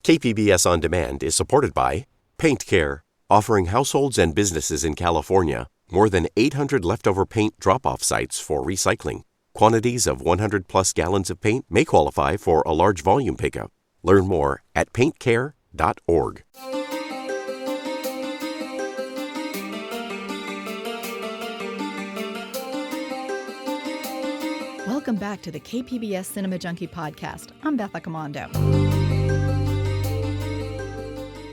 KPBS On Demand is supported by Paint Care, offering households and businesses in California more than 800 leftover paint drop-off sites for recycling. Quantities of 100-plus gallons of paint may qualify for a large volume pickup. Learn more at paintcare.org. Welcome back to the KPBS Cinema Junkie podcast. I'm Beth Accomando.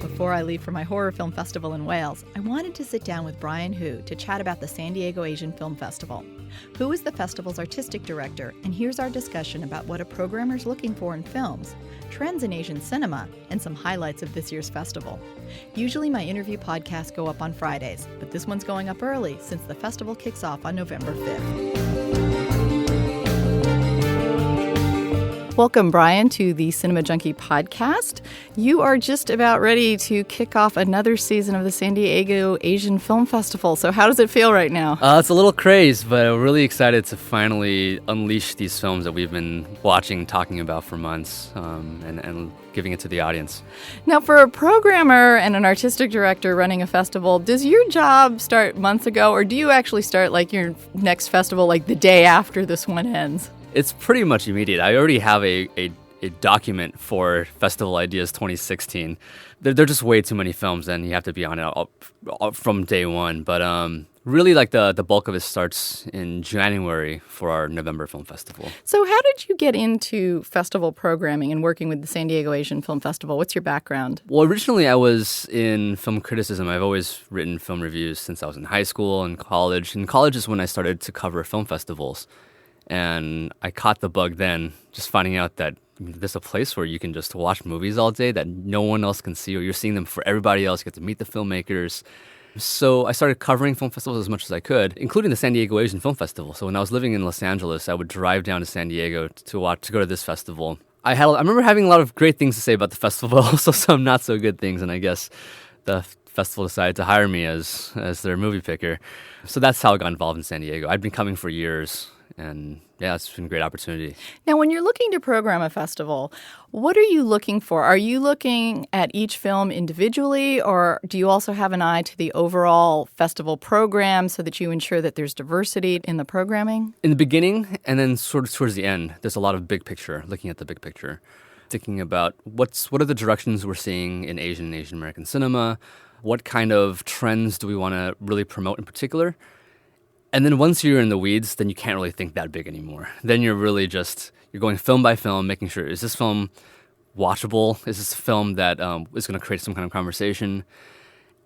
Before I leave for my horror film festival in Wales, I wanted to sit down with Brian Hu to chat about the San Diego Asian Film Festival. Hu is the festival's artistic director, and here's our discussion about what a programmer's looking for in films, trends in Asian cinema, and some highlights of this year's festival. Usually my interview podcasts go up on Fridays, but this one's going up early since the festival kicks off on November 5th. Welcome, Brian, to the Cinema Junkie podcast. You are just about ready to kick off another season of the San Diego Asian Film Festival. So how does it feel right now? It's a little crazed, but I'm really excited to finally unleash these films that we've been watching, talking about for months, and giving it to the audience. Now, for a programmer and an artistic director running a festival, does your job start months ago, or do you actually start like your next festival like the day after this one ends? It's pretty much immediate. I already have a document for Festival Ideas 2016. There are just way too many films, and you have to be on it from day one. But really, like the bulk of it starts in January for our November Film Festival. So how did you get into festival programming and working with the San Diego Asian Film Festival? What's your background? Well, originally I was in film criticism. I've always written film reviews since I was in high school and college. In college is when I started to cover film festivals. And I caught the bug then, just finding out that there's a place where you can just watch movies all day that no one else can see, or you're seeing them for everybody else. You get to meet the filmmakers. So I started covering film festivals as much as I could, including the San Diego Asian Film Festival. So when I was living in Los Angeles, I would drive down to San Diego to go to this festival. I remember having a lot of great things to say about the festival, but also some not so good things. And I guess the festival decided to hire me as their movie picker. So that's how I got involved in San Diego. I'd been coming for years. And yeah, it's been a great opportunity. Now, when you're looking to program a festival, what are you looking for? Are you looking at each film individually, or do you also have an eye to the overall festival program so that you ensure that there's diversity in the programming? In the beginning and then sort of towards the end, there's a lot of big picture, looking at the big picture, thinking about what are the directions we're seeing in Asian and Asian American cinema, what kind of trends do we want to really promote in particular. And then once you're in the weeds, then you can't really think that big anymore. Then you're really you're going film by film, making sure, is this film watchable? Is this a film that is going to create some kind of conversation?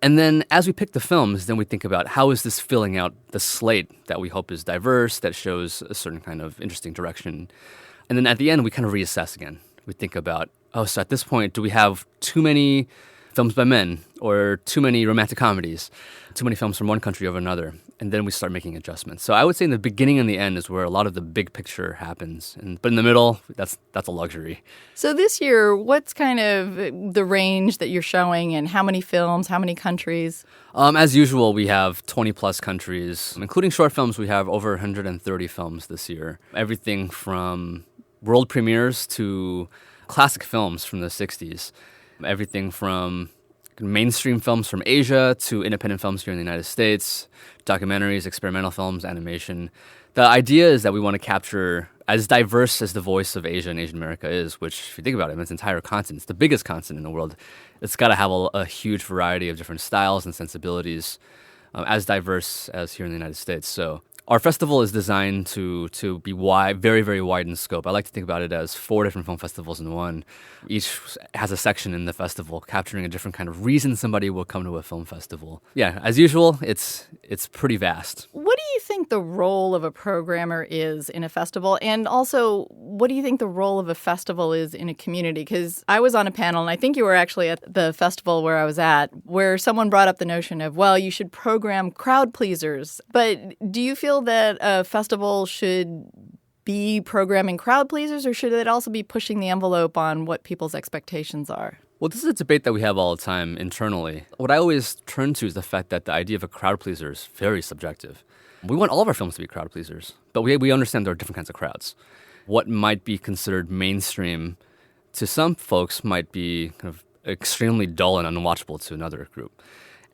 And then as we pick the films, then we think about how is this filling out the slate that we hope is diverse, that shows a certain kind of interesting direction. And then at the end, we kind of reassess again. We think about, so at this point, do we have too many films by men or too many romantic comedies, too many films from one country over another? And then we start making adjustments. So I would say in the beginning and the end is where a lot of the big picture happens. But in the middle, that's a luxury. So this year, what's kind of the range that you're showing and how many films, how many countries? As usual, we have 20-plus countries. Including short films, we have over 130 films this year. Everything from world premieres to classic films from the 60s. Everything from mainstream films from Asia to independent films here in the United States, documentaries, experimental films, animation. The idea is that we want to capture as diverse as the voice of Asia and Asian America is, which, if you think about it, its entire continent, it's the biggest continent in the world. It's got to have a huge variety of different styles and sensibilities, as diverse as here in the United States. So our festival is designed to be wide, very, very wide in scope. I like to think about it as 4 different film festivals in one. Each has a section in the festival capturing a different kind of reason somebody will come to a film festival. Yeah, as usual, it's pretty vast. What do you think the role of a programmer is in a festival? And also, what do you think the role of a festival is in a community? Because I was on a panel, and I think you were actually at the festival where I was at, where someone brought up the notion of, well, you should program crowd pleasers. But do you feel that a festival should be programming crowd pleasers, or should it also be pushing the envelope on what people's expectations are? Well, this is a debate that we have all the time internally. What I always turn to is the fact that the idea of a crowd pleaser is very subjective. We want all of our films to be crowd pleasers, but we understand there are different kinds of crowds. What might be considered mainstream to some folks might be kind of extremely dull and unwatchable to another group.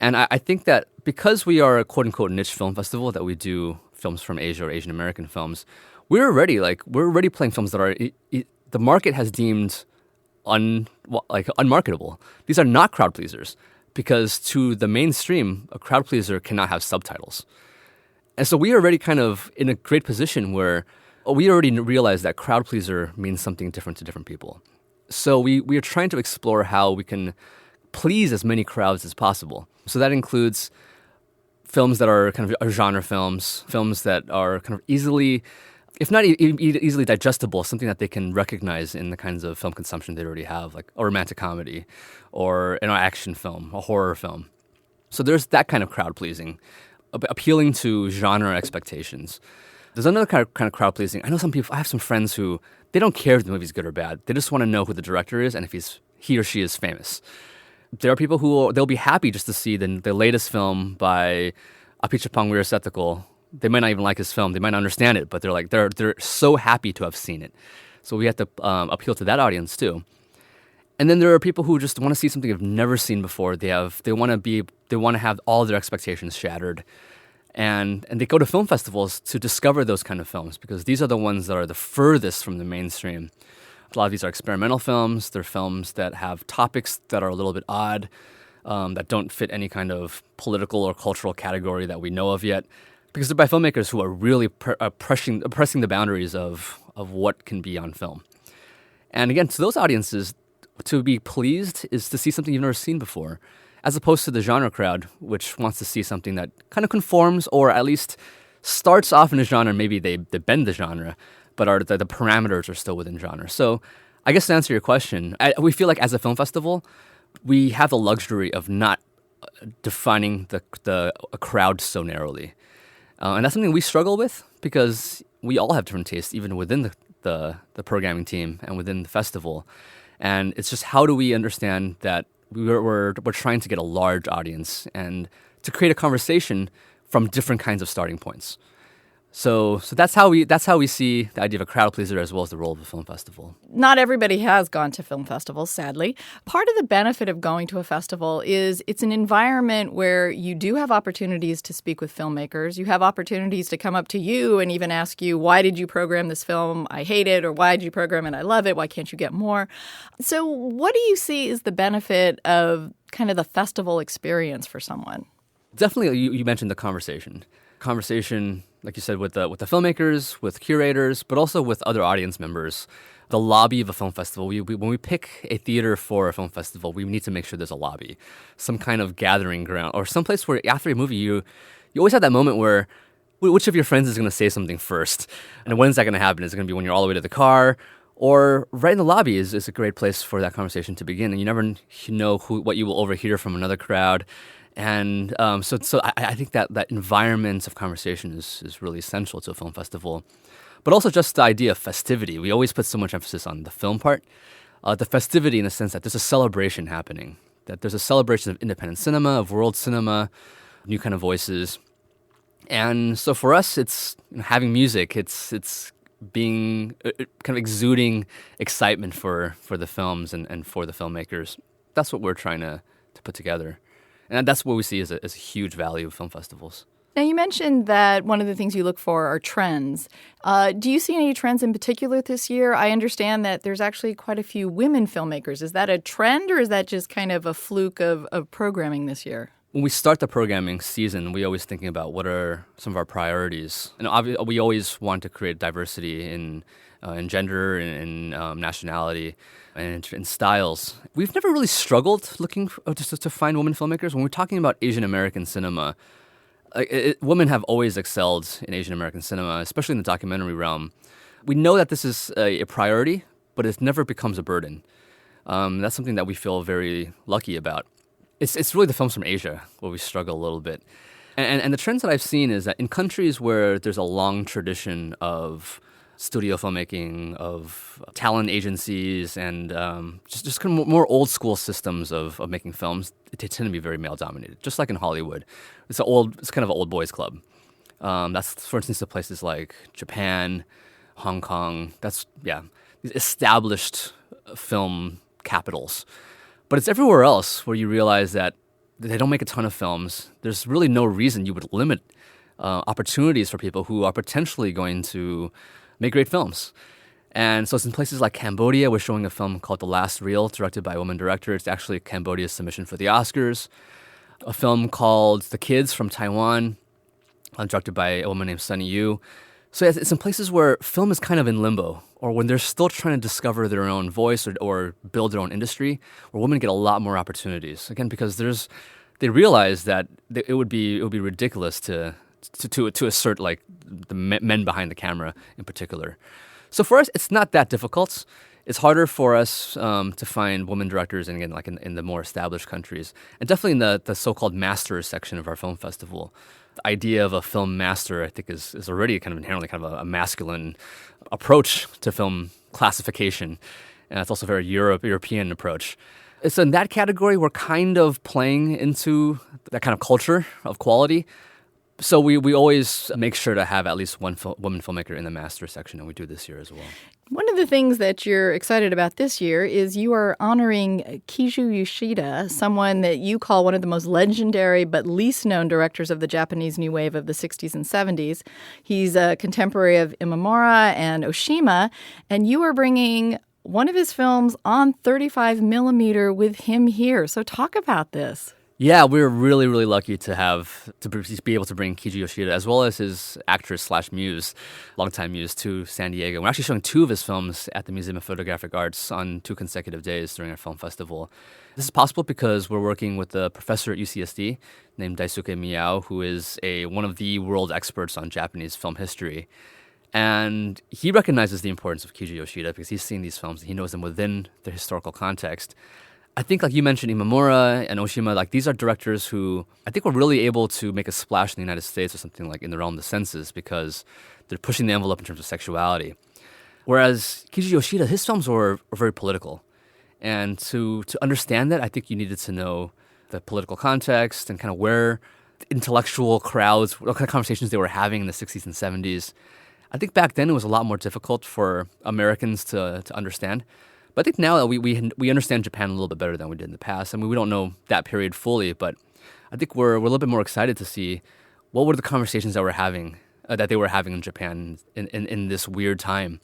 And I think that because we are a quote-unquote niche film festival, that we do films from Asia or Asian American films, we're already playing films that are the market has deemed unmarketable. These are not crowd pleasers because to the mainstream, a crowd pleaser cannot have subtitles. And so we are already kind of in a great position where we already realize that crowd pleaser means something different to different people. So we are trying to explore how we can please as many crowds as possible. So that includes films that are kind of genre films, films that are kind of easily, if not easily digestible, something that they can recognize in the kinds of film consumption they already have, like a romantic comedy or an action film, a horror film. So there's that kind of crowd pleasing, appealing to genre expectations. There's another kind of crowd pleasing. I know I have some friends who, they don't care if the movie's good or bad. They just want to know who the director is and if he or she is famous. There are people who they'll be happy just to see the latest film by Apichatpong Weerasethakul. They might not even like his film. They might not understand it, but they're so happy to have seen it. So we have to appeal to that audience too. And then there are people who just want to see something they've never seen before. They want to have all their expectations shattered. And they go to film festivals to discover those kind of films because these are the ones that are the furthest from the mainstream. A lot of these are experimental films. They're films that have topics that are a little bit odd, that don't fit any kind of political or cultural category that we know of yet, because they're by filmmakers who are really pressing the boundaries of what can be on film. And again, to those audiences, to be pleased is to see something you've never seen before, as opposed to the genre crowd, which wants to see something that kind of conforms or at least starts off in a genre. Maybe they bend the genre, but the parameters are still within genre. So I guess to answer your question, we feel like as a film festival, we have the luxury of not defining a crowd so narrowly. And that's something we struggle with because we all have different tastes, even within the programming team and within the festival. And it's just how do we understand that we're trying to get a large audience and to create a conversation from different kinds of starting points. So that's how we see the idea of a crowd pleaser as well as the role of a film festival. Not everybody has gone to film festivals, sadly. Part of the benefit of going to a festival is it's an environment where you do have opportunities to speak with filmmakers. You have opportunities to come up to you and even ask you, why did you program this film? I hate it. Or why did you program it? I love it. Why can't you get more? So what do you see is the benefit of kind of the festival experience for someone? Definitely, you mentioned the conversation. Conversation, like you said, with the filmmakers, with curators, but also with other audience members. The lobby of a film festival, when we pick a theater for a film festival, we need to make sure there's a lobby, some kind of gathering ground, or someplace where after a movie, you always have that moment where which of your friends is going to say something first? And when is that going to happen? Is it going to be when you're all the way to the car? Or right in the lobby is a great place for that conversation to begin. And you never know what you will overhear from another crowd. And so I think that environment of conversation is really essential to a film festival. But also just the idea of festivity. We always put so much emphasis on the film part. The festivity in the sense that there's a celebration happening, that there's a celebration of independent cinema, of world cinema, new kind of voices. And so for us, it's having music. It's being kind of exuding excitement for the films and for the filmmakers. That's what we're trying to put together. And that's what we see as a huge value of film festivals. Now, you mentioned that one of the things you look for are trends. Do you see any trends in particular this year? I understand that there's actually quite a few women filmmakers. Is that a trend or is that just kind of a fluke of programming this year? When we start the programming season, we always thinking about what are some of our priorities. And obviously, we always want to create diversity in gender, in nationality, and in styles. We've never really struggled looking just to find women filmmakers. When we're talking about Asian American cinema, women have always excelled in Asian American cinema, especially in the documentary realm. We know that this is a priority, but it never becomes a burden. That's something that we feel very lucky about. It's really the films from Asia where we struggle a little bit. And the trends that I've seen is that in countries where there's a long tradition of studio filmmaking, of talent agencies, and just kind of more old school systems of making films, they tend to be very male dominated. Just like in Hollywood, it's kind of an old boys club. That's, for instance, the places like Japan, Hong Kong. These established film capitals. But it's everywhere else where you realize that they don't make a ton of films. There's really no reason you would limit opportunities for people who are potentially going to make great films. And so it's in places like Cambodia. We're showing a film called The Last Reel, directed by a woman director. It's actually Cambodia's submission for the Oscars. A film called The Kids from Taiwan, directed by a woman named Sunny Yu. So it's in places where film is kind of in limbo, or when they're still trying to discover their own voice or build their own industry, where women get a lot more opportunities. Again, because they realize that it would be ridiculous to assert like the men behind the camera in particular. So for us, it's not that difficult. It's harder for us to find women directors, and again, like in the more established countries, and definitely in the so-called masters section of our film festival. The idea of a film master, I think, is already kind of inherently kind of a masculine approach to film classification, and it's also a very European approach. So in that category, we're kind of playing into that kind of culture of quality. So we always make sure to have at least one woman filmmaker in the master section, and we do this year as well. One of the things that you're excited about this year is you are honoring Kiju Yoshida, someone that you call one of the most legendary but least known directors of the Japanese New Wave of the 60s and 70s. He's a contemporary of Imamura and Oshima, and you are bringing one of his films on 35 millimeter with him here. So talk about this. Yeah, we're really, really lucky to be able to bring Kiju Yoshida, as well as his actress/muse, longtime muse, to San Diego. We're actually showing two of his films at the Museum of Photographic Arts on 2 consecutive days during our film festival. This is possible because we're working with a professor at UCSD named Daisuke Miyao, who is one of the world experts on Japanese film history. And he recognizes the importance of Kiju Yoshida because he's seen these films and he knows them within their historical context. I think, like you mentioned, Imamura and Oshima, like these are directors who I think were really able to make a splash in the United States or something like in the realm of the senses because they're pushing the envelope in terms of sexuality. Whereas Kiju Yoshida, his films were very political. And to understand that, I think you needed to know the political context and kind of where intellectual crowds, what kind of conversations they were having in the 60s and 70s. I think back then it was a lot more difficult for Americans to understand. But I think now that we understand Japan a little bit better than we did in the past. I mean, we don't know that period fully, but I think we're a little bit more excited to see what were the conversations that they were having in Japan in this weird time.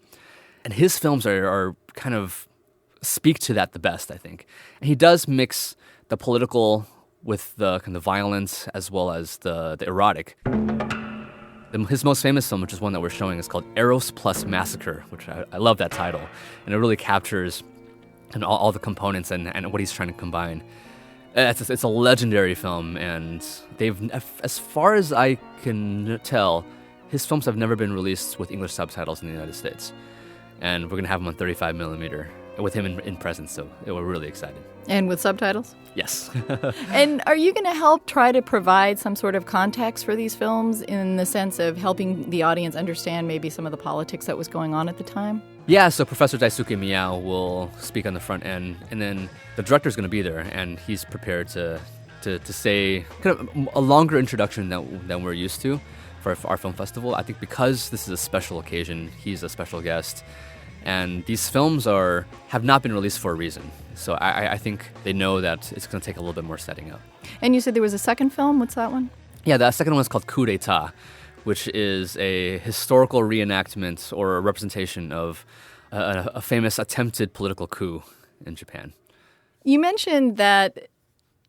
And his films are kind of speak to that the best, I think. And he does mix the political with the kind of violence as well as the erotic. His most famous film, which is one that we're showing, is called Eros Plus Massacre, which I love that title. And it really captures all the components and what he's trying to combine. It's a legendary film, and as far as I can tell, his films have never been released with English subtitles in the United States. And we're going to have him on 35 millimeter with him in presence, so we're really excited. And with subtitles? Yes. And are you going to help try to provide some sort of context for these films in the sense of helping the audience understand maybe some of the politics that was going on at the time? Yeah, so Professor Daisuke Miyao will speak on the front end, and then the director's going to be there, and he's prepared to say kind of a longer introduction than we're used to for our film festival. I think because this is a special occasion, he's a special guest. And these films have not been released for a reason. So I think they know that it's going to take a little bit more setting up. And you said there was a second film. What's that one? Yeah, the second one is called Coup d'etat, which is a historical reenactment or a representation of a famous attempted political coup in Japan. You mentioned that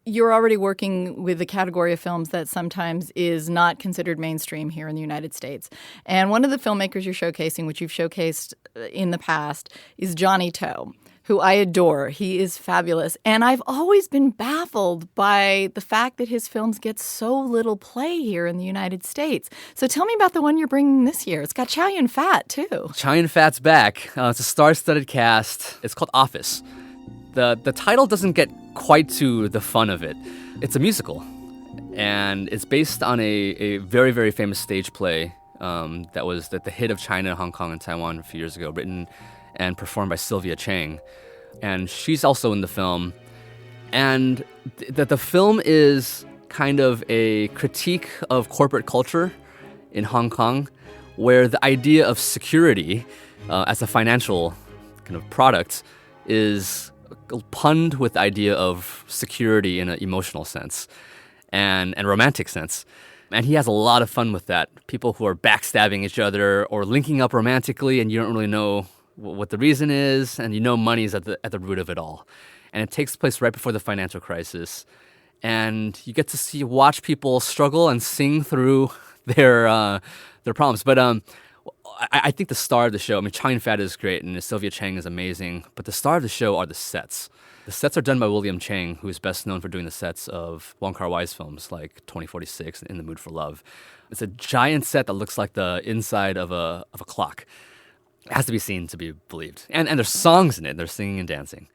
you're already working with the category of films that sometimes is not considered mainstream here in the United States. And one of the filmmakers you're showcasing, which you've showcased in the past, is Johnny To, who I adore. He is fabulous. And I've always been baffled by the fact that his films get so little play here in the United States. So tell me about the one you're bringing this year. It's got Chow Yun-fat, too. Chow Yun-fat's back. It's a star-studded cast. It's called Office. The title doesn't get quite to the fun of it. It's a musical, and it's based on a very, very famous stage play that was the hit of China, Hong Kong, and Taiwan a few years ago, written and performed by Sylvia Chang. And she's also in the film. And the film is kind of a critique of corporate culture in Hong Kong, where the idea of security as a financial kind of product is punned with the idea of security in an emotional sense and romantic sense. And he has a lot of fun with that. People who are backstabbing each other or linking up romantically, and you don't really know what the reason is, and you know money's at the root of it all. And it takes place right before the financial crisis. And you get to watch people struggle and sing through their problems. But I think the star of the show, I mean, Chow Yun-fat is great and Sylvia Chang is amazing, but the star of the show are the sets. The sets are done by William Chang, who is best known for doing the sets of Wong Kar-wai's films like 2046 and In the Mood for Love. It's a giant set that looks like the inside of a clock. It has to be seen to be believed. And there's songs in it. They're singing and dancing.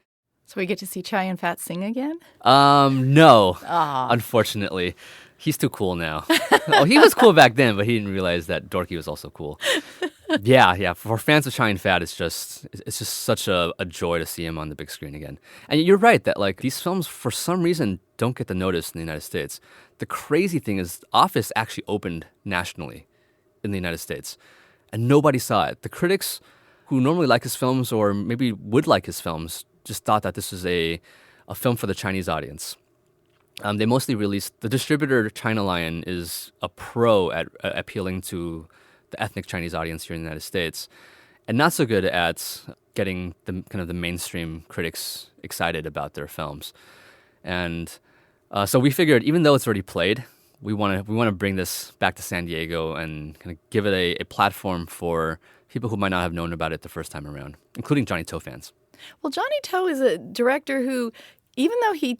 So we get to see Chow Yun-fat sing again? No, Aw. unfortunately. He's too cool now. Oh, he was cool back then, but he didn't realize that Dorky was also cool. Yeah. For fans of Chow Yun-fat, it's just such a joy to see him on the big screen again. And you're right that like these films, for some reason, don't get the notice in the United States. The crazy thing is, Office actually opened nationally in the United States, and nobody saw it. The critics who normally like his films or maybe would like his films just thought that this was a film for the Chinese audience. They mostly released, the distributor China Lion is a pro at appealing to the ethnic Chinese audience here in the United States, and not so good at getting the mainstream critics excited about their films. And so we figured, even though it's already played, we want to bring this back to San Diego and kind of give it a platform for people who might not have known about it the first time around, including Johnny To fans. Well, Johnny To is a director who, even though he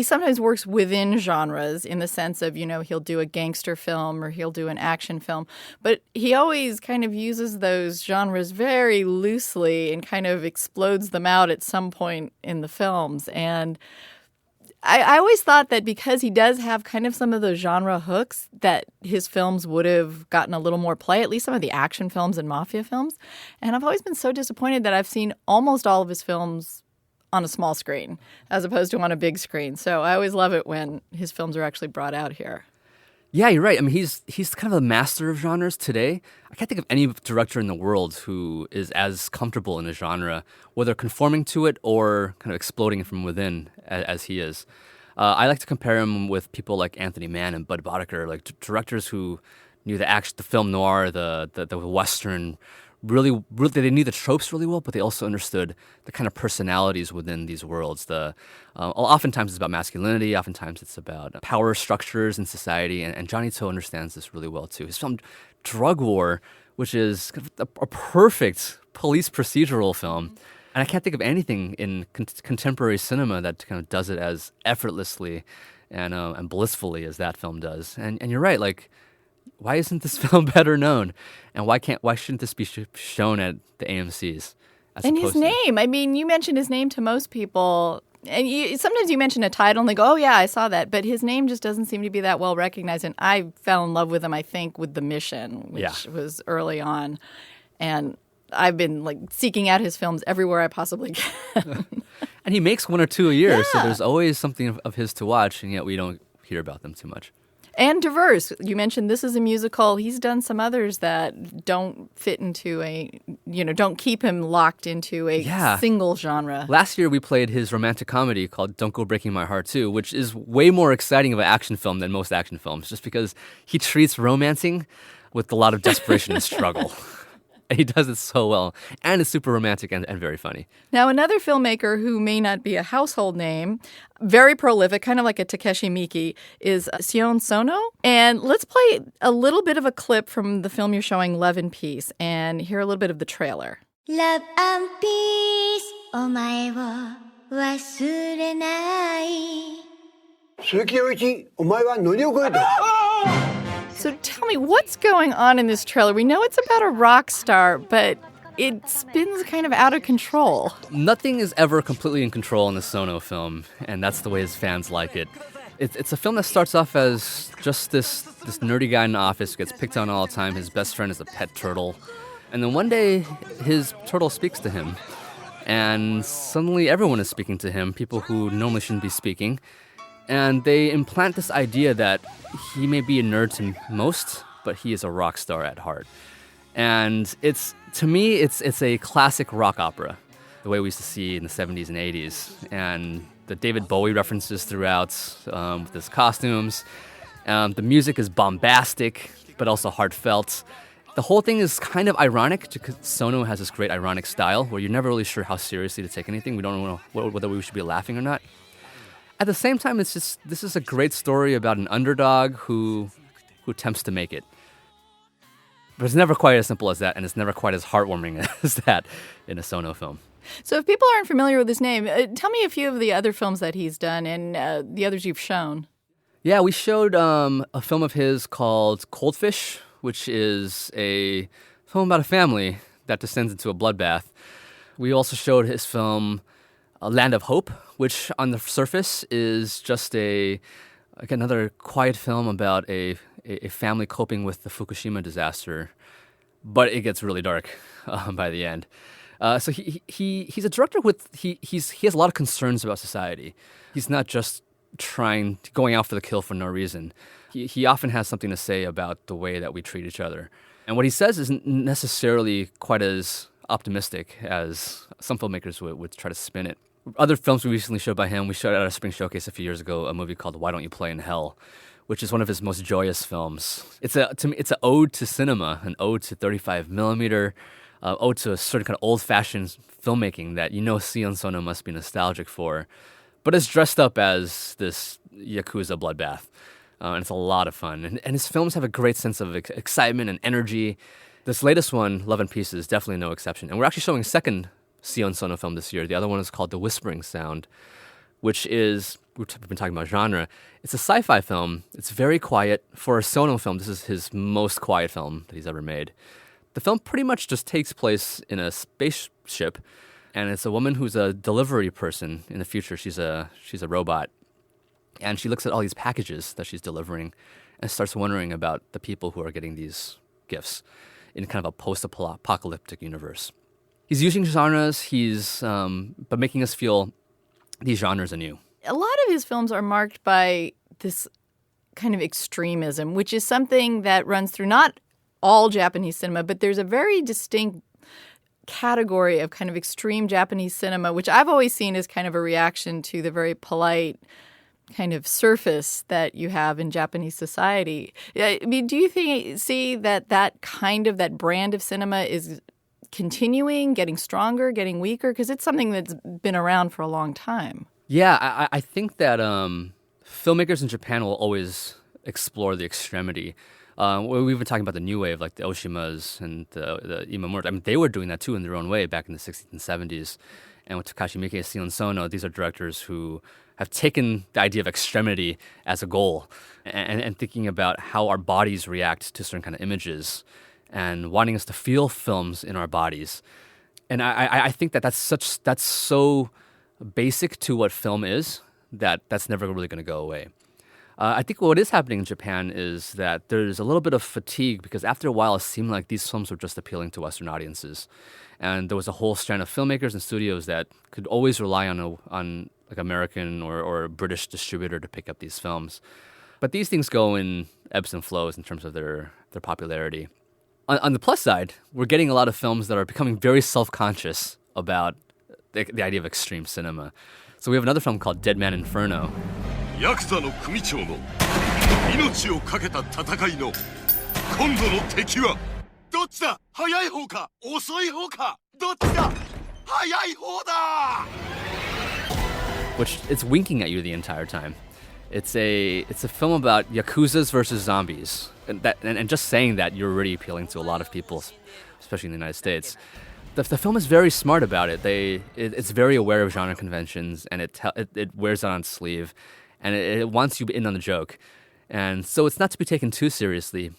sometimes works within genres in the sense of, he'll do a gangster film or he'll do an action film, but he always kind of uses those genres very loosely and kind of explodes them out at some point in the films. And I always thought that because he does have kind of some of those genre hooks, that his films would have gotten a little more play, at least some of the action films and mafia films. And I've always been so disappointed that I've seen almost all of his films on a small screen as opposed to on a big screen. So I always love it when his films are actually brought out here. Yeah, you're right. I mean, he's kind of a master of genres today. I can't think of any director in the world who is as comfortable in a genre, whether conforming to it or kind of exploding from within as he is. I like to compare him with people like Anthony Mann and Bud Boddicker, like directors who knew the film noir, the Western. Really, they knew the tropes really well, but they also understood the kind of personalities within these worlds. Oftentimes it's about masculinity, oftentimes it's about power structures in society, and Johnny To understands this really well too. His film Drug War, which is kind of a perfect police procedural film, and I can't think of anything in contemporary cinema that kind of does it as effortlessly and blissfully as that film does. And you're right, like, why isn't this film better known? And why shouldn't this be shown at the AMCs? And his name. I mean, you mentioned his name to most people. And sometimes you mention a title and they go, oh, yeah, I saw that. But his name just doesn't seem to be that well recognized. And I fell in love with him, I think, with The Mission, which was early on. And I've been seeking out his films everywhere I possibly can. And he makes one or two a year. So there's always something of his to watch. And yet we don't hear about them too much. And diverse. You mentioned this is a musical. He's done some others that don't fit into don't keep him locked into a single genre. Last year we played his romantic comedy called Don't Go Breaking My Heart Too, which is way more exciting of an action film than most action films, just because he treats romancing with a lot of desperation and struggle. And he does it so well. And it's super romantic and very funny. Now, another filmmaker who may not be a household name, very prolific, kind of like a Takeshi Miike, is Sion Sono. And let's play a little bit of a clip from the film you're showing, Love and Peace, and hear a little bit of the trailer. Love and peace, お前を忘れない。鈴木陽一、お前は乗り遅れた。 So tell me, what's going on in this trailer? We know it's about a rock star, but it spins kind of out of control. Nothing is ever completely in control in the Sono film, and that's the way his fans like it. It's a film that starts off as just this nerdy guy in the office who gets picked on all the time. His best friend is a pet turtle. And then one day, his turtle speaks to him. And suddenly everyone is speaking to him, people who normally shouldn't be speaking. And they implant this idea that he may be a nerd to most, but he is a rock star at heart. And to me, it's a classic rock opera, the way we used to see in the 70s and 80s. And the David Bowie references throughout with his costumes. The music is bombastic, but also heartfelt. The whole thing is kind of ironic because Sono has this great ironic style where you're never really sure how seriously to take anything. We don't know whether we should be laughing or not. At the same time, this is a great story about an underdog who attempts to make it. But it's never quite as simple as that, and it's never quite as heartwarming as that in a Sono film. So if people aren't familiar with his name, tell me a few of the other films that he's done and the others you've shown. Yeah, we showed a film of his called Coldfish, which is a film about a family that descends into a bloodbath. We also showed his film Land of Hope, which on the surface is just another quiet film about a family coping with the Fukushima disaster, but it gets really dark by the end. So he's a director he has a lot of concerns about society. He's not just going out for the kill for no reason. He often has something to say about the way that we treat each other. And what he says isn't necessarily quite as optimistic as some filmmakers would try to spin it. Other films we recently showed by him, we showed at our Spring Showcase a few years ago, a movie called Why Don't You Play in Hell, which is one of his most joyous films. To me, it's an ode to cinema, an ode to 35 millimeter, ode to a certain kind of old-fashioned filmmaking that Sion Sono must be nostalgic for. But it's dressed up as this Yakuza bloodbath. And it's a lot of fun. And his films have a great sense of excitement and energy. This latest one, Love and Peace, is definitely no exception. And we're actually showing a second Sion Sono film this year. The other one is called The Whispering Sound, which is, we've been talking about genre. It's a sci-fi film. It's very quiet. For a Sono film, this is his most quiet film that he's ever made. The film pretty much just takes place in a spaceship, and it's a woman who's a delivery person in the future. She's a robot. And she looks at all these packages that she's delivering and starts wondering about the people who are getting these gifts in kind of a post-apocalyptic universe. He's using genres, but making us feel these genres anew. A lot of his films are marked by this kind of extremism, which is something that runs through not all Japanese cinema, but there's a very distinct category of kind of extreme Japanese cinema, which I've always seen as kind of a reaction to the very polite kind of surface that you have in Japanese society. I mean, do you see that brand of cinema is continuing, getting stronger, getting weaker? Because it's something that's been around for a long time. Yeah, I think that filmmakers in Japan will always explore the extremity. We've been talking about the new wave, like the Oshimas and the Imamura. I mean, they were doing that too in their own way back in the 60s and 70s. And with Takashi Miike, Sion Sono, these are directors who have taken the idea of extremity as a goal and thinking about how our bodies react to certain kind of images and wanting us to feel films in our bodies. And I think that's so basic to what film is that's never really going to go away. I think what is happening in Japan is that there's a little bit of fatigue because after a while it seemed like these films were just appealing to Western audiences. And there was a whole strand of filmmakers and studios that could always rely on like American or a British distributor to pick up these films. But these things go in ebbs and flows in terms of their popularity. On the plus side, we're getting a lot of films that are becoming very self-conscious about the idea of extreme cinema. So we have another film called Dead Man Inferno. ヤクザの組長の命を懸けた戦いの今度の敵はどっちだ早い方か遅い方かどっちだ早い方だ Which it's winking at you the entire time. It's a film about Yakuzas versus zombies. And just saying that, you're already appealing to a lot of people, especially in the United States. The film is very smart about it. It's very aware of genre conventions, and it wears it on its sleeve. And it wants you in on the joke. And so it's not to be taken too seriously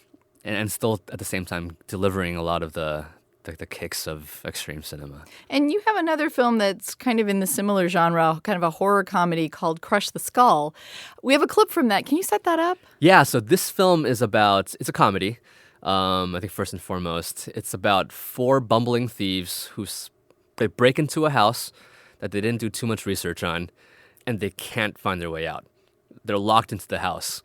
and still at the same time delivering a lot of the kicks of extreme cinema. And you have another film that's kind of in the similar genre, kind of a horror comedy called Crush the Skull. We have a clip from that. Can you set that up? Yeah, so this film it's a comedy, I think first and foremost. It's about 4 bumbling thieves they break into a house that they didn't do too much research on, and they can't find their way out. They're locked into the house.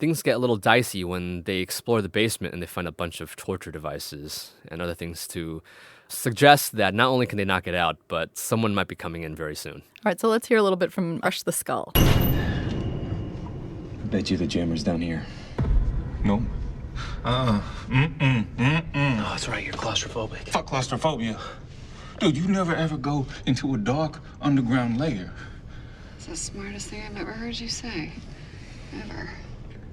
things get a little dicey when they explore the basement and they find a bunch of torture devices and other things to suggest that not only can they not get out, but someone might be coming in very soon. All right, so let's hear a little bit from Rush the Skull. I bet you the jammer's down here. No. Oh, that's right, you're claustrophobic. Fuck claustrophobia. Dude, you never ever go into a dark underground lair. It's the smartest thing I've ever heard you say. Ever.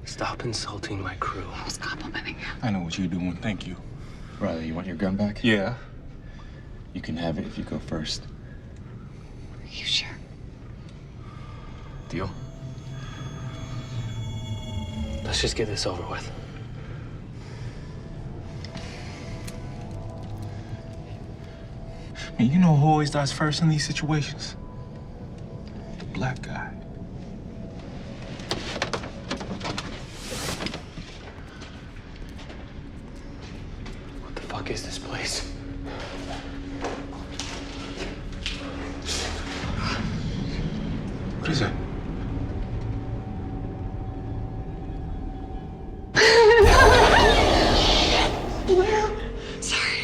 Stop insulting my crew. I was complimenting you. I know what you're doing. Thank you. Riley, you want your gun back? Yeah. You can have it if you go first. Are you sure? Deal? Let's just get this over with. Man, you know who always dies first in these situations? The black guy. What the fuck is this place? What is it? Sorry.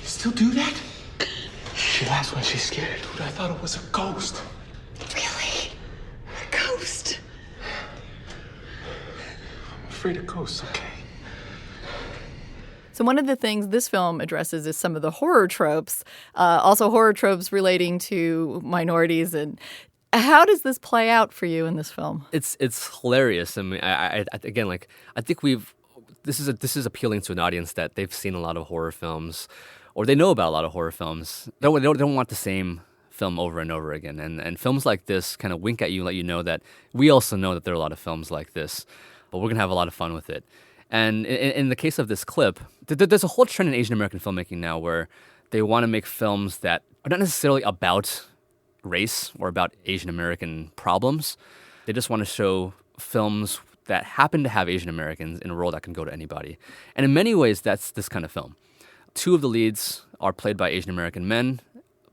You still do that? She laughs when she's scared. Dude, I thought it was a ghost. Really? A ghost? I'm afraid of ghosts, okay? So one of the things this film addresses is some of the horror tropes, also horror tropes relating to minorities. And how does this play out for you in this film? It's hilarious. I mean, I again, like, I think this is appealing to an audience that they've seen a lot of horror films, or they know about a lot of horror films. They don't want the same film over and over again. And films like this kind of wink at you and let you know that we also know that there are a lot of films like this, but we're going to have a lot of fun with it. And in the case of this clip, there's a whole trend in Asian American filmmaking now where they want to make films that are not necessarily about race or about Asian American problems. They just want to show films that happen to have Asian Americans in a role that can go to anybody. And in many ways, that's this kind of film. Two of the leads are played by Asian American men,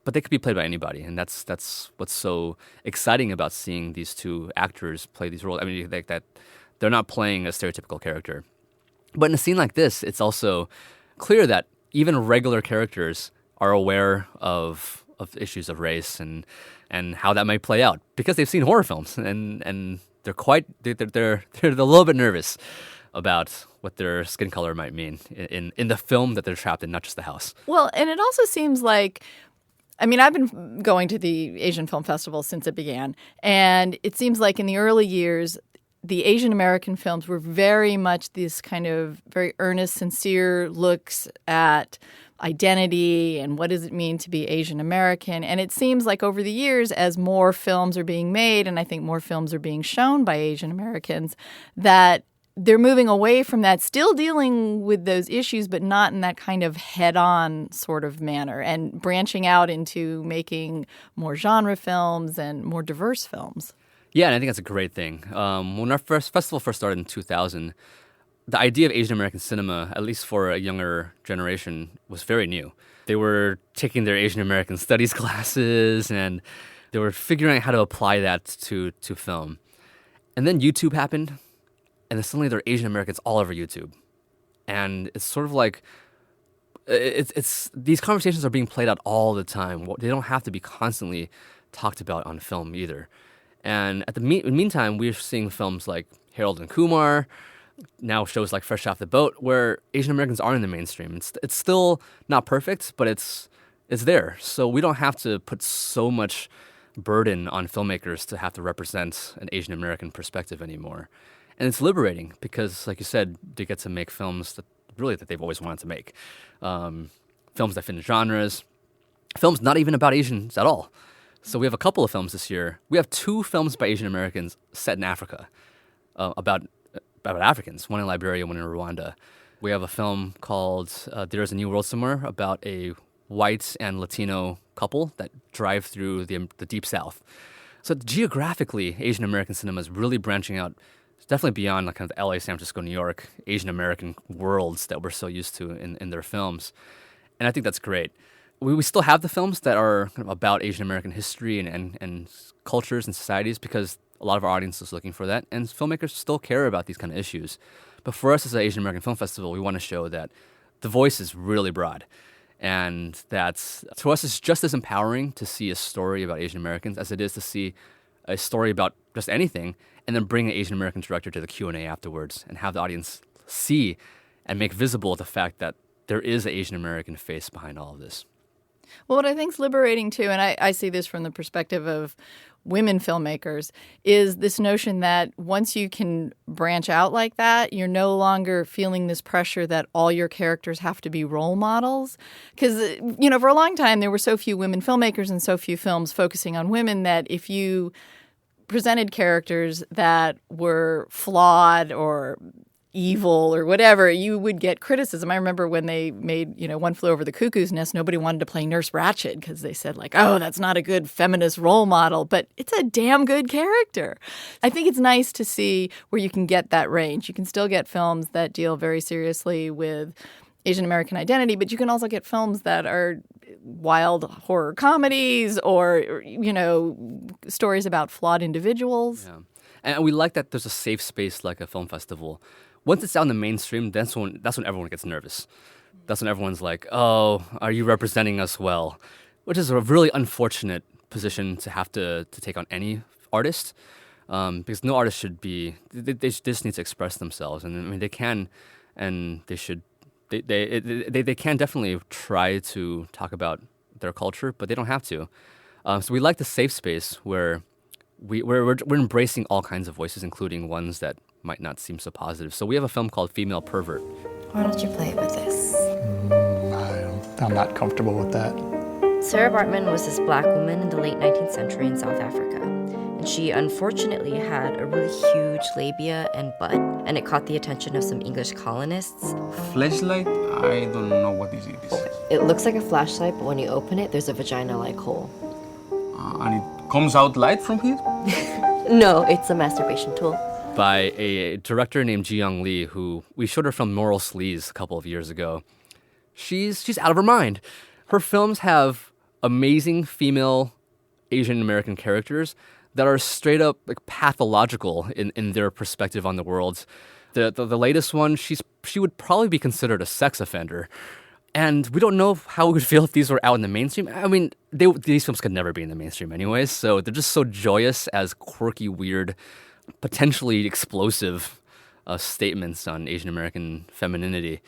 but they could be played by anybody. And that's what's so exciting about seeing these two actors play these roles. I mean, like that they're not playing a stereotypical character. But in a scene like this, it's also clear that even regular characters are aware of issues of race and how that might play out because they've seen horror films and they're a little bit nervous about what their skin color might mean in the film that they're trapped in, not just the house. Well, and it also seems like, I mean, I've been going to the Asian Film Festival since it began, and it seems like in the early years, the Asian American films were very much these kind of very earnest, sincere looks at identity and what does it mean to be Asian American. And it seems like over the years, as more films are being made, and I think more films are being shown by Asian Americans, that they're moving away from that, still dealing with those issues, but not in that kind of head-on sort of manner, and branching out into making more genre films and more diverse films. Yeah, and I think that's a great thing. When our festival first started in 2000, the idea of Asian American cinema, at least for a younger generation, was very new. They were taking their Asian American studies classes, and they were figuring out how to apply that to film. And then YouTube happened, and then suddenly there are Asian Americans all over YouTube. And it's sort of like, it's these conversations are being played out all the time. They don't have to be constantly talked about on film either. And in the meantime, we're seeing films like Harold and Kumar, now shows like Fresh Off the Boat, where Asian Americans are in the mainstream. It's still not perfect, but it's there. So we don't have to put so much burden on filmmakers to have to represent an Asian American perspective anymore. And it's liberating because, like you said, they get to make films that they've always wanted to make. Films that fit in genres, films not even about Asians at all. So we have a couple of films this year. We have 2 films by Asian Americans set in Africa about Africans, one in Liberia, one in Rwanda. We have a film called There is a New World Somewhere about a white and Latino couple that drive through the Deep South. So geographically, Asian American cinema is really branching out, definitely beyond like kind of the LA, San Francisco, New York, Asian American worlds that we're so used to in their films. And I think that's great. We still have the films that are kind of about Asian American history and cultures and societies because A lot of our audience is looking for that, and filmmakers still care about these kind of issues. But for us as an Asian American Film Festival, we want to show that the voice is really broad. And that's, to us, it's just as empowering to see a story about Asian Americans as it is to see a story about just anything, and then bring an Asian American director to the Q&A afterwards and have the audience see and make visible the fact that there is an Asian American face behind all of this. Well, what I think is liberating, too, and I see this from the perspective of women filmmakers, is this notion that once you can branch out like that, you're no longer feeling this pressure that all your characters have to be role models. Because, for a long time, there were so few women filmmakers and so few films focusing on women that if you presented characters that were flawed or evil or whatever, you would get criticism. I remember when they made, One Flew Over the Cuckoo's Nest, nobody wanted to play Nurse Ratched because they said oh, that's not a good feminist role model, but it's a damn good character. I think it's nice to see where you can get that range. You can still get films that deal very seriously with Asian American identity, but you can also get films that are wild horror comedies or, stories about flawed individuals. Yeah. And we like that there's a safe space like a film festival. Once it's out in the mainstream, that's when everyone gets nervous. That's when everyone's like, oh, are you representing us well? Which is a really unfortunate position to have to take on any artist, because no artist should be, they just need to express themselves. And I mean, they can and they should, they can definitely try to talk about their culture, but they don't have to. So we like the safe space where we're embracing all kinds of voices, including ones that might not seem so positive. So we have a film called Female Pervert. Why don't you play it with this? I'm not comfortable with that. Sarah Bartman was this black woman in the late 19th century in South Africa. And she unfortunately had a really huge labia and butt, and it caught the attention of some English colonists. Flashlight? I don't know what this is. It looks like a flashlight, but when you open it, there's a vagina-like hole. And it comes out light from it? No, it's a masturbation tool. By a director named Ji-young Lee, who we showed her film Moral Sleaze a couple of years ago. She's out of her mind. Her films have amazing female Asian American characters that are straight up pathological in their perspective on the world. The latest one, she would probably be considered a sex offender. And we don't know how we would feel if these were out in the mainstream. I mean, these films could never be in the mainstream anyways, so they're just so joyous as quirky, weird, potentially explosive statements on Asian American femininity.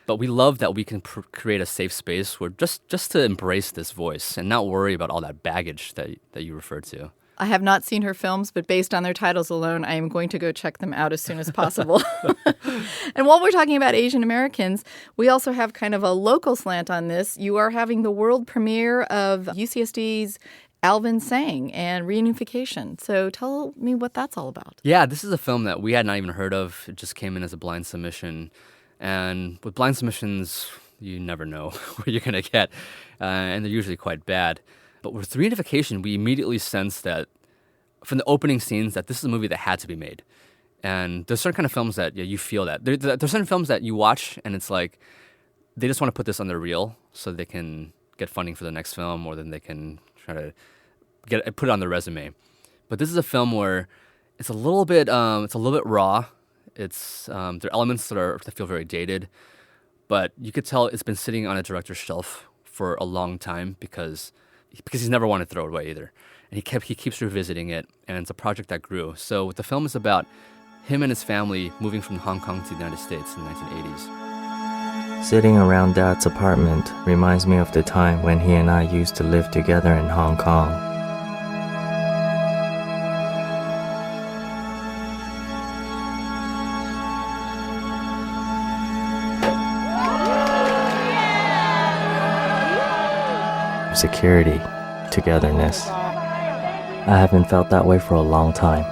But we love that we can create a safe space where just to embrace this voice and not worry about all that baggage that you referred to. I have not seen her films, but based on their titles alone, I am going to go check them out as soon as possible. And while we're talking about Asian Americans, we also have kind of a local slant on this. You are having the world premiere of UCSD's Alvin Sang and Reunification. So tell me what that's all about. Yeah, this is a film that we had not even heard of. It just came in as a blind submission. And with blind submissions, you never know what you're going to get. And they're usually quite bad. But with Reunification, we immediately sensed that from the opening scenes that this is a movie that had to be made. And there's certain kind of films that you feel that. There's certain films that you watch and it's like they just want to put this on their reel so they can get funding for the next film, or then they can try to put it on their resume. But this is a film where it's a little bit raw. It's there are elements that feel very dated, but you could tell it's been sitting on a director's shelf for a long time because he's never wanted to throw it away either. And he keeps revisiting it, and it's a project that grew. So the film is about him and his family moving from Hong Kong to the United States in the 1980s. Sitting around Dad's apartment reminds me of the time when he and I used to live together in Hong Kong. Security, togetherness. I haven't felt that way for a long time.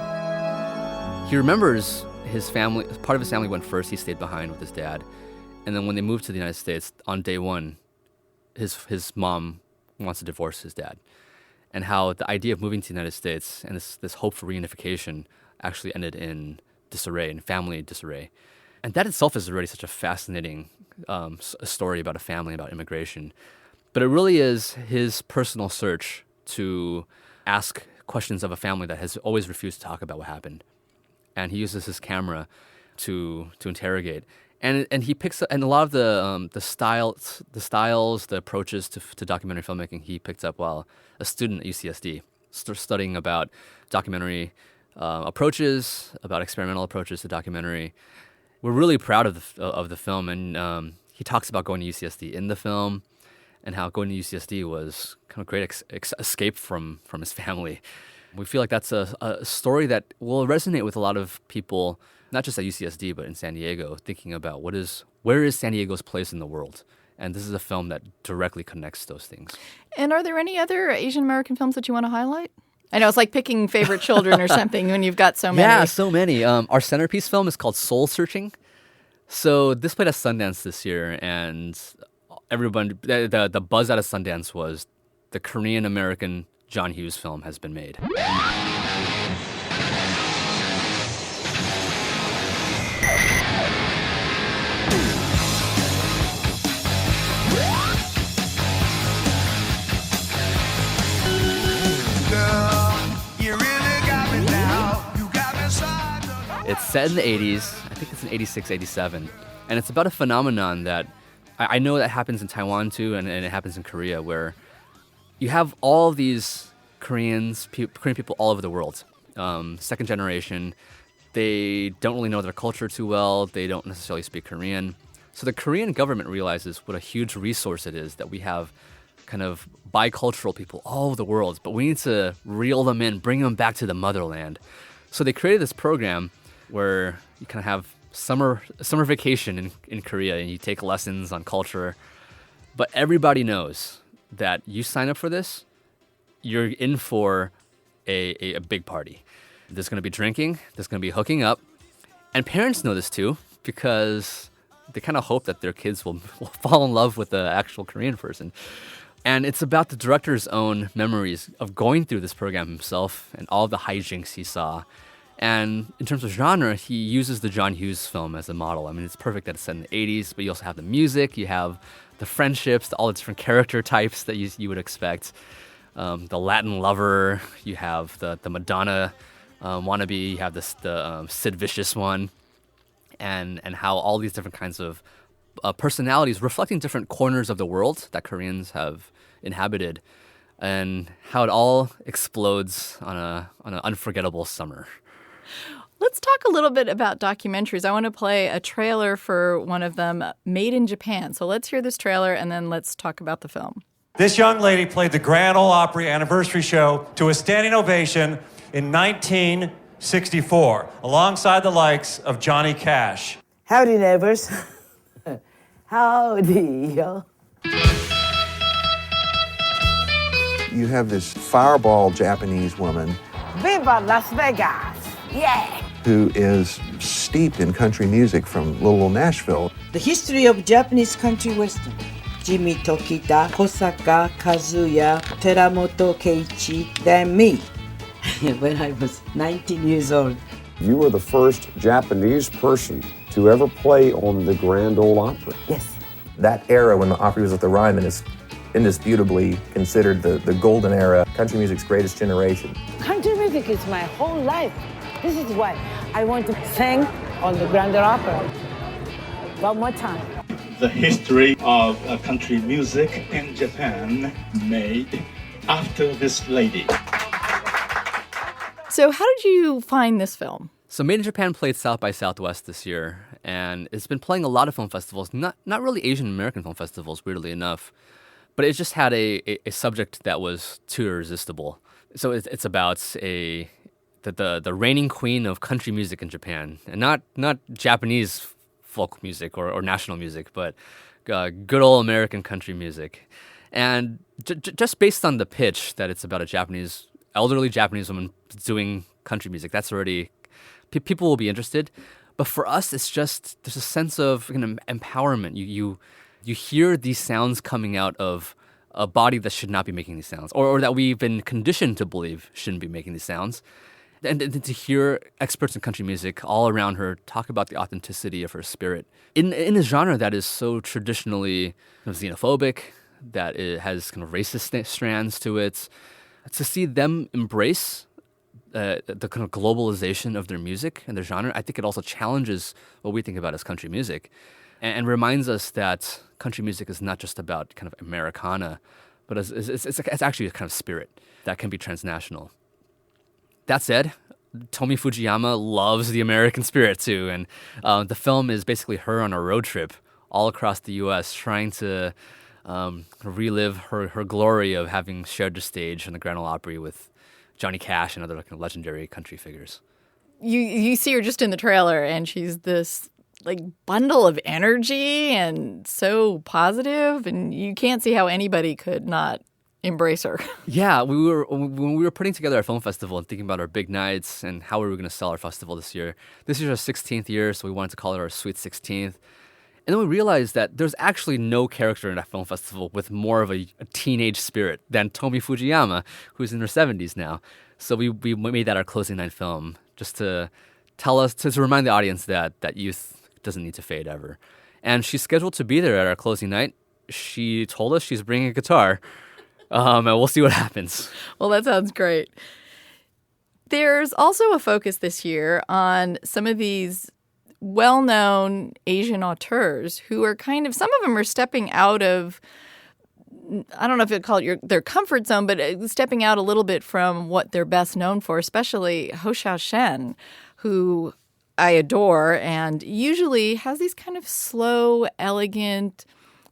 He remembers his family, part of his family went first, he stayed behind with his dad. And then when they moved to the United States, on day one, his mom wants to divorce his dad. And how the idea of moving to the United States and this hope for reunification actually ended in disarray, in family disarray. And that itself is already such a fascinating story about a family, about immigration. But it really is his personal search to ask questions of a family that has always refused to talk about what happened. And he uses his camera to interrogate. And he picks up, and a lot of the styles, the approaches to documentary filmmaking he picked up while a student at UCSD, studying about documentary approaches, about experimental approaches to documentary. We're really proud of the film, and he talks about going to UCSD in the film, and how going to UCSD was kind of great escape from his family. We feel like that's a story that will resonate with a lot of people, not just at UCSD, but in San Diego, thinking about where is San Diego's place in the world? And this is a film that directly connects those things. And are there any other Asian American films that you want to highlight? I know it's like picking favorite children or something when you've got so many. Yeah, so many. Our centerpiece film is called Soul Searching. So this played at Sundance this year, and everyone, the buzz out of Sundance was the Korean-American John Hughes film has been made. It's set in the 80s. I think it's in 86, 87. And it's about a phenomenon that I know that happens in Taiwan too, and it happens in Korea, where you have all these Korean people all over the world. Second generation, they don't really know their culture too well. They don't necessarily speak Korean. So the Korean government realizes what a huge resource it is that we have kind of bicultural people all over the world, but we need to reel them in, bring them back to the motherland. So they created this program where you kind of have summer vacation in Korea, and you take lessons on culture. But everybody knows that you sign up for this, you're in for a big party. There's going to be drinking, there's going to be hooking up. And parents know this too, because they kind of hope that their kids will fall in love with the actual Korean person. And it's about the director's own memories of going through this program himself and all the hijinks he saw. And in terms of genre, he uses the John Hughes film as a model. I mean, it's perfect that it's set in the 80s, but you also have the music, you have the friendships, all the different character types that you would expect. The Latin lover, you have the Madonna wannabe, you have the Sid Vicious one, and how all these different kinds of personalities reflecting different corners of the world that Koreans have inhabited, and how it all explodes on an unforgettable summer. Let's talk a little bit about documentaries. I want to play a trailer for one of them, Made in Japan. So let's hear this trailer, and then let's talk about the film. This young lady played the Grand Ole Opry anniversary show to a standing ovation in 1964, alongside the likes of Johnny Cash. Howdy, neighbors. Howdy, yo. You have this fireball Japanese woman Viva Las Vegas! Yeah! who is steeped in country music from little Nashville. The history of Japanese country western. Jimmy Tokita, Hosaka, Kazuya, Teramoto Keiichi, then me. When I was 19 years old. You were the first Japanese person to ever play on the Grand Ole Opry. Yes. That era when the Opry was at the Ryman is indisputably considered the golden era, country music's greatest generation. Country music is my whole life. This is why I want to sing on the Grand Ole Opry. One more time. The history of country music in Japan made after this lady. So how did you find this film? So Made in Japan played South by Southwest this year, and it's been playing a lot of film festivals, not really Asian American film festivals, weirdly enough, but it just had a subject that was too irresistible. So it's about the reigning queen of country music in Japan, and not Japanese folk music or national music, but good old American country music. And just based on the pitch that it's about a elderly Japanese woman doing country music, that's already, people will be interested. But for us, it's just, there's a sense of empowerment. You hear these sounds coming out of a body that should not be making these sounds, or that we've been conditioned to believe shouldn't be making these sounds. And to hear experts in country music all around her talk about the authenticity of her spirit in a genre that is so traditionally xenophobic, that it has kind of racist strands to it, to see them embrace the kind of globalization of their music and their genre, I think it also challenges what we think about as country music and reminds us that country music is not just about kind of Americana, but it's actually a kind of spirit that can be transnational. That said, Tomi Fujiyama loves the American spirit too, and the film is basically her on a road trip all across the U.S. trying to relive her glory of having shared the stage in the Grand Ole Opry with Johnny Cash and other kind of legendary country figures. You see her just in the trailer, and she's this like bundle of energy and so positive, and you can't see how anybody could not embrace her. Yeah, when we were putting together our film festival and thinking about our big nights and how we were going to sell our festival this year. This is our 16th year, so we wanted to call it our Sweet 16th. And then we realized that there's actually no character in that film festival with more of a teenage spirit than Tomi Fujiyama, who's in her 70s now. So we made that our closing night film just to to remind the audience that youth doesn't need to fade ever. And she's scheduled to be there at our closing night. She told us she's bringing a guitar, and we'll see what happens. Well, that sounds great. There's also a focus this year on some of these well-known Asian auteurs who are some of them are stepping out of, I don't know if you'd call it their comfort zone, but stepping out a little bit from what they're best known for, especially Hou Hsiao-hsien, who I adore and usually has these kind of slow, elegant,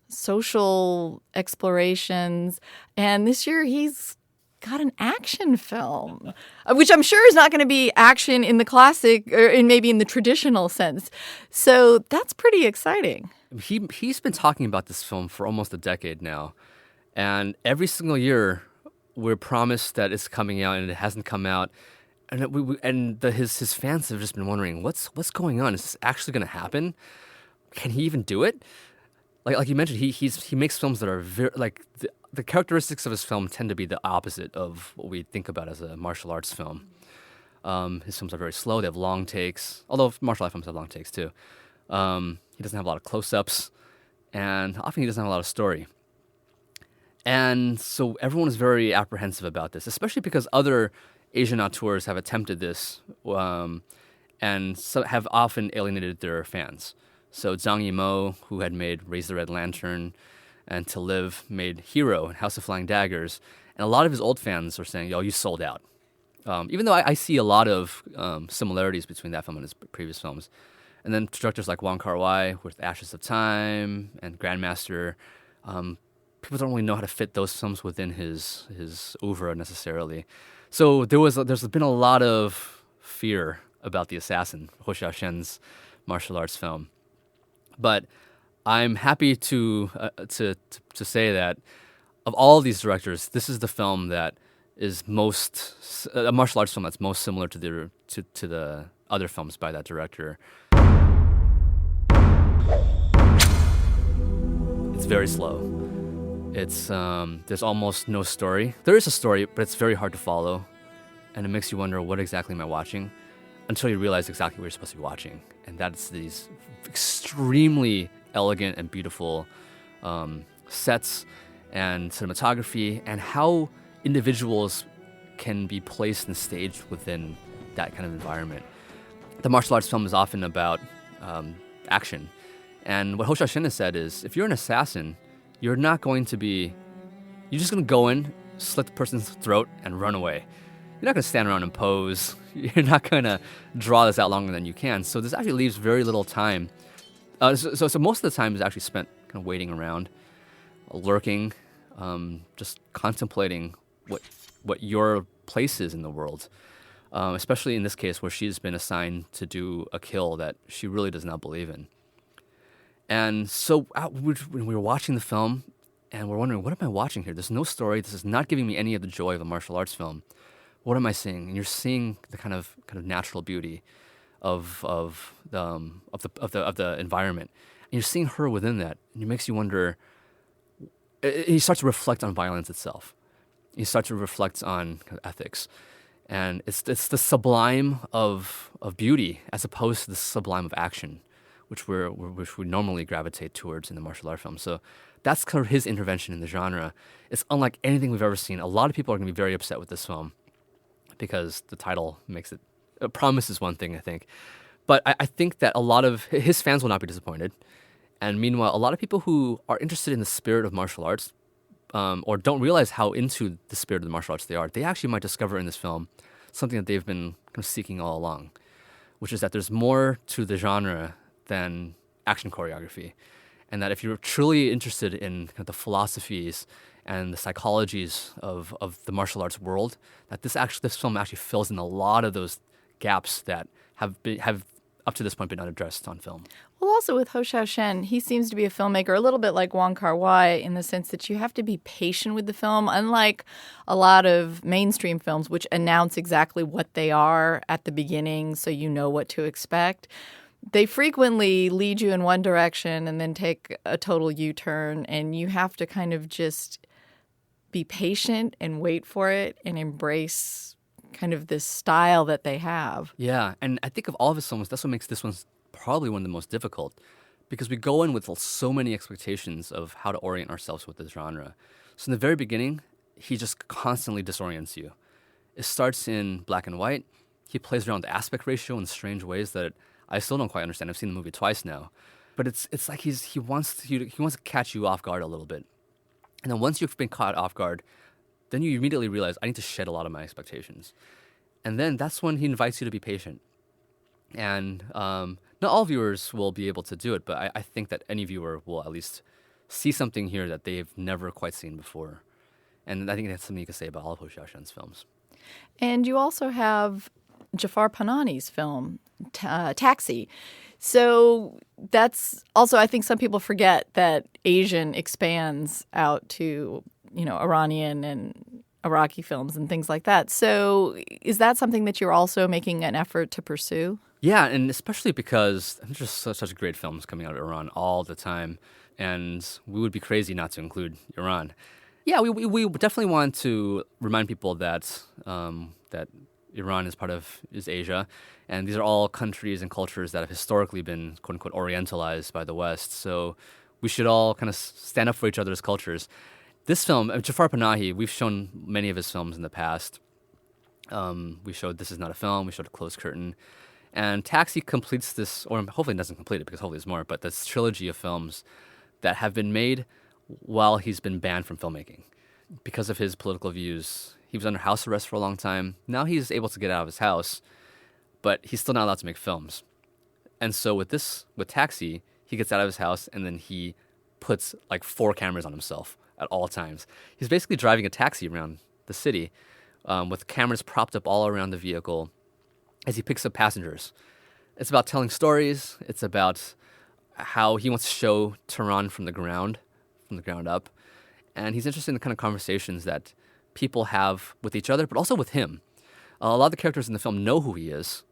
social explorations. And this year he's got an action film, which I'm sure is not going to be action in the classic or maybe in the traditional sense. So that's pretty exciting. He's been talking about this film for almost a decade now. And every single year we're promised that it's coming out and it hasn't come out. And his fans have just been wondering, what's going on? Is this actually going to happen? Can he even do it? Like you mentioned, he makes films that are very the characteristics of his film tend to be the opposite of what we think about as a martial arts film. His films are very slow; they have long takes. Although martial arts films have long takes too. He doesn't have a lot of close-ups, and often he doesn't have a lot of story. And so everyone is very apprehensive about this, especially because other Asian auteurs have attempted this, and have often alienated their fans. So Zhang Yimou, who had made Raise the Red Lantern, and To Live made Hero and House of Flying Daggers. And a lot of his old fans are saying, yo, you sold out. Even though I see a lot of similarities between that film and his previous films. And then directors like Wong Kar-wai with Ashes of Time and Grandmaster, people don't really know how to fit those films within his oeuvre necessarily. So there's been a lot of fear about The Assassin, Hou Hsiao-hsien's martial arts film. But I'm happy to say that of all these directors, this is the film that is most a martial arts film that's most similar to the other films by that director. It's very slow. It's there's almost no story. There is a story, but it's very hard to follow, and it makes you wonder what exactly am I watching, until you realize exactly what you're supposed to be watching, and that's these extremely elegant and beautiful sets and cinematography, and how individuals can be placed and staged within that kind of environment. The martial arts film is often about action, and what Hou Hsiao-hsien has said is, if you're an assassin, you're just going to go in, slit the person's throat, and run away. You're not going to stand around and pose. You're not going to draw this out longer than you can. So this actually leaves very little time. So most of the time is actually spent kind of waiting around, lurking, just contemplating what your place is in the world. Especially in this case where she's been assigned to do a kill that she really does not believe in. And so when we were watching the film, and we're wondering, what am I watching here? There's no story. This is not giving me any of the joy of a martial arts film. What am I seeing? And you're seeing the kind of natural beauty of the environment, and you're seeing her within that, and it makes you wonder. You start to reflect on violence itself. You start to reflect on kind of ethics, and it's the sublime of beauty as opposed to the sublime of action, which we normally gravitate towards in the martial art film. So That's kind of his intervention in the genre. It's unlike anything we've ever seen. A lot of people are going to be very upset with this film because the title makes it promises one thing, I think. But I think that a lot of his fans will not be disappointed. And meanwhile, a lot of people who are interested in the spirit of martial arts or don't realize how into the spirit of the martial arts they are, they actually might discover in this film something that they've been kind of seeking all along, which is that there's more to the genre than action choreography. And that if you're truly interested in kind of the philosophies and the psychologies of the martial arts world, that this film actually fills in a lot of those gaps that have up to this point been unaddressed on film. Well, also with Ho Xiaoshen, he seems to be a filmmaker a little bit like Wong Kar-wai in the sense that you have to be patient with the film, unlike a lot of mainstream films which announce exactly what they are at the beginning so you know what to expect. They frequently lead you in one direction and then take a total U-turn, and you have to kind of just be patient and wait for it and embrace kind of this style that they have. Yeah, and I think of all of his films, that's what makes this one probably one of the most difficult, because we go in with so many expectations of how to orient ourselves with this genre. So in the very beginning, he just constantly disorients you. It starts in black and white. He plays around the aspect ratio in strange ways that I still don't quite understand. I've seen the movie twice now. But it's like he wants to catch you off guard a little bit. And then once you've been caught off guard, then you immediately realize I need to shed a lot of my expectations. And then that's when he invites you to be patient. And not all viewers will be able to do it, but I think that any viewer will at least see something here that they've never quite seen before. And I think that's something you can say about all of Ho Xiaoshen's films. And you also have Jafar Panahi's film, Taxi. So that's also, I think some people forget that Asian expands out to, Iranian and Iraqi films and things like that. So is that something that you're also making an effort to pursue? Yeah, and especially because there's just such great films coming out of Iran all the time, and we would be crazy not to include Iran. Yeah, we definitely want to remind people that that Iran is Asia, and these are all countries and cultures that have historically been quote unquote orientalized by the West. So we should all kind of stand up for each other's cultures. This film, Jafar Panahi, we've shown many of his films in the past. We showed This Is Not a Film. We showed Closed Curtain. And Taxi completes this, or hopefully doesn't complete it because hopefully there's more, but this trilogy of films that have been made while he's been banned from filmmaking. Because of his political views, he was under house arrest for a long time. Now he's able to get out of his house, but he's still not allowed to make films. And so with Taxi, he gets out of his house and then he puts like 4 cameras on himself at all times. He's basically driving a taxi around the city with cameras propped up all around the vehicle as he picks up passengers. It's about telling stories. It's about how he wants to show Tehran from the ground up. And he's interested in the kind of conversations that people have with each other, but also with him. A lot of the characters in the film know who he is.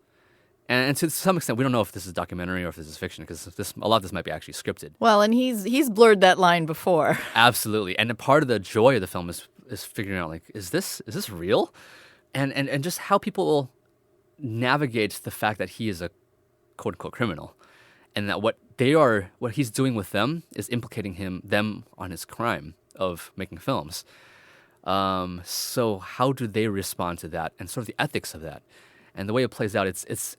And to some extent, we don't know if this is a documentary or if this is fiction, because a lot of this might be actually scripted. Well, and he's blurred that line before. Absolutely. And part of the joy of the film is figuring out, like, is this real? And just how people navigate the fact that he is a quote-unquote criminal, and that what he's doing with them is implicating them on his crime of making films. So how do they respond to that, and sort of the ethics of that? And the way it plays out, it's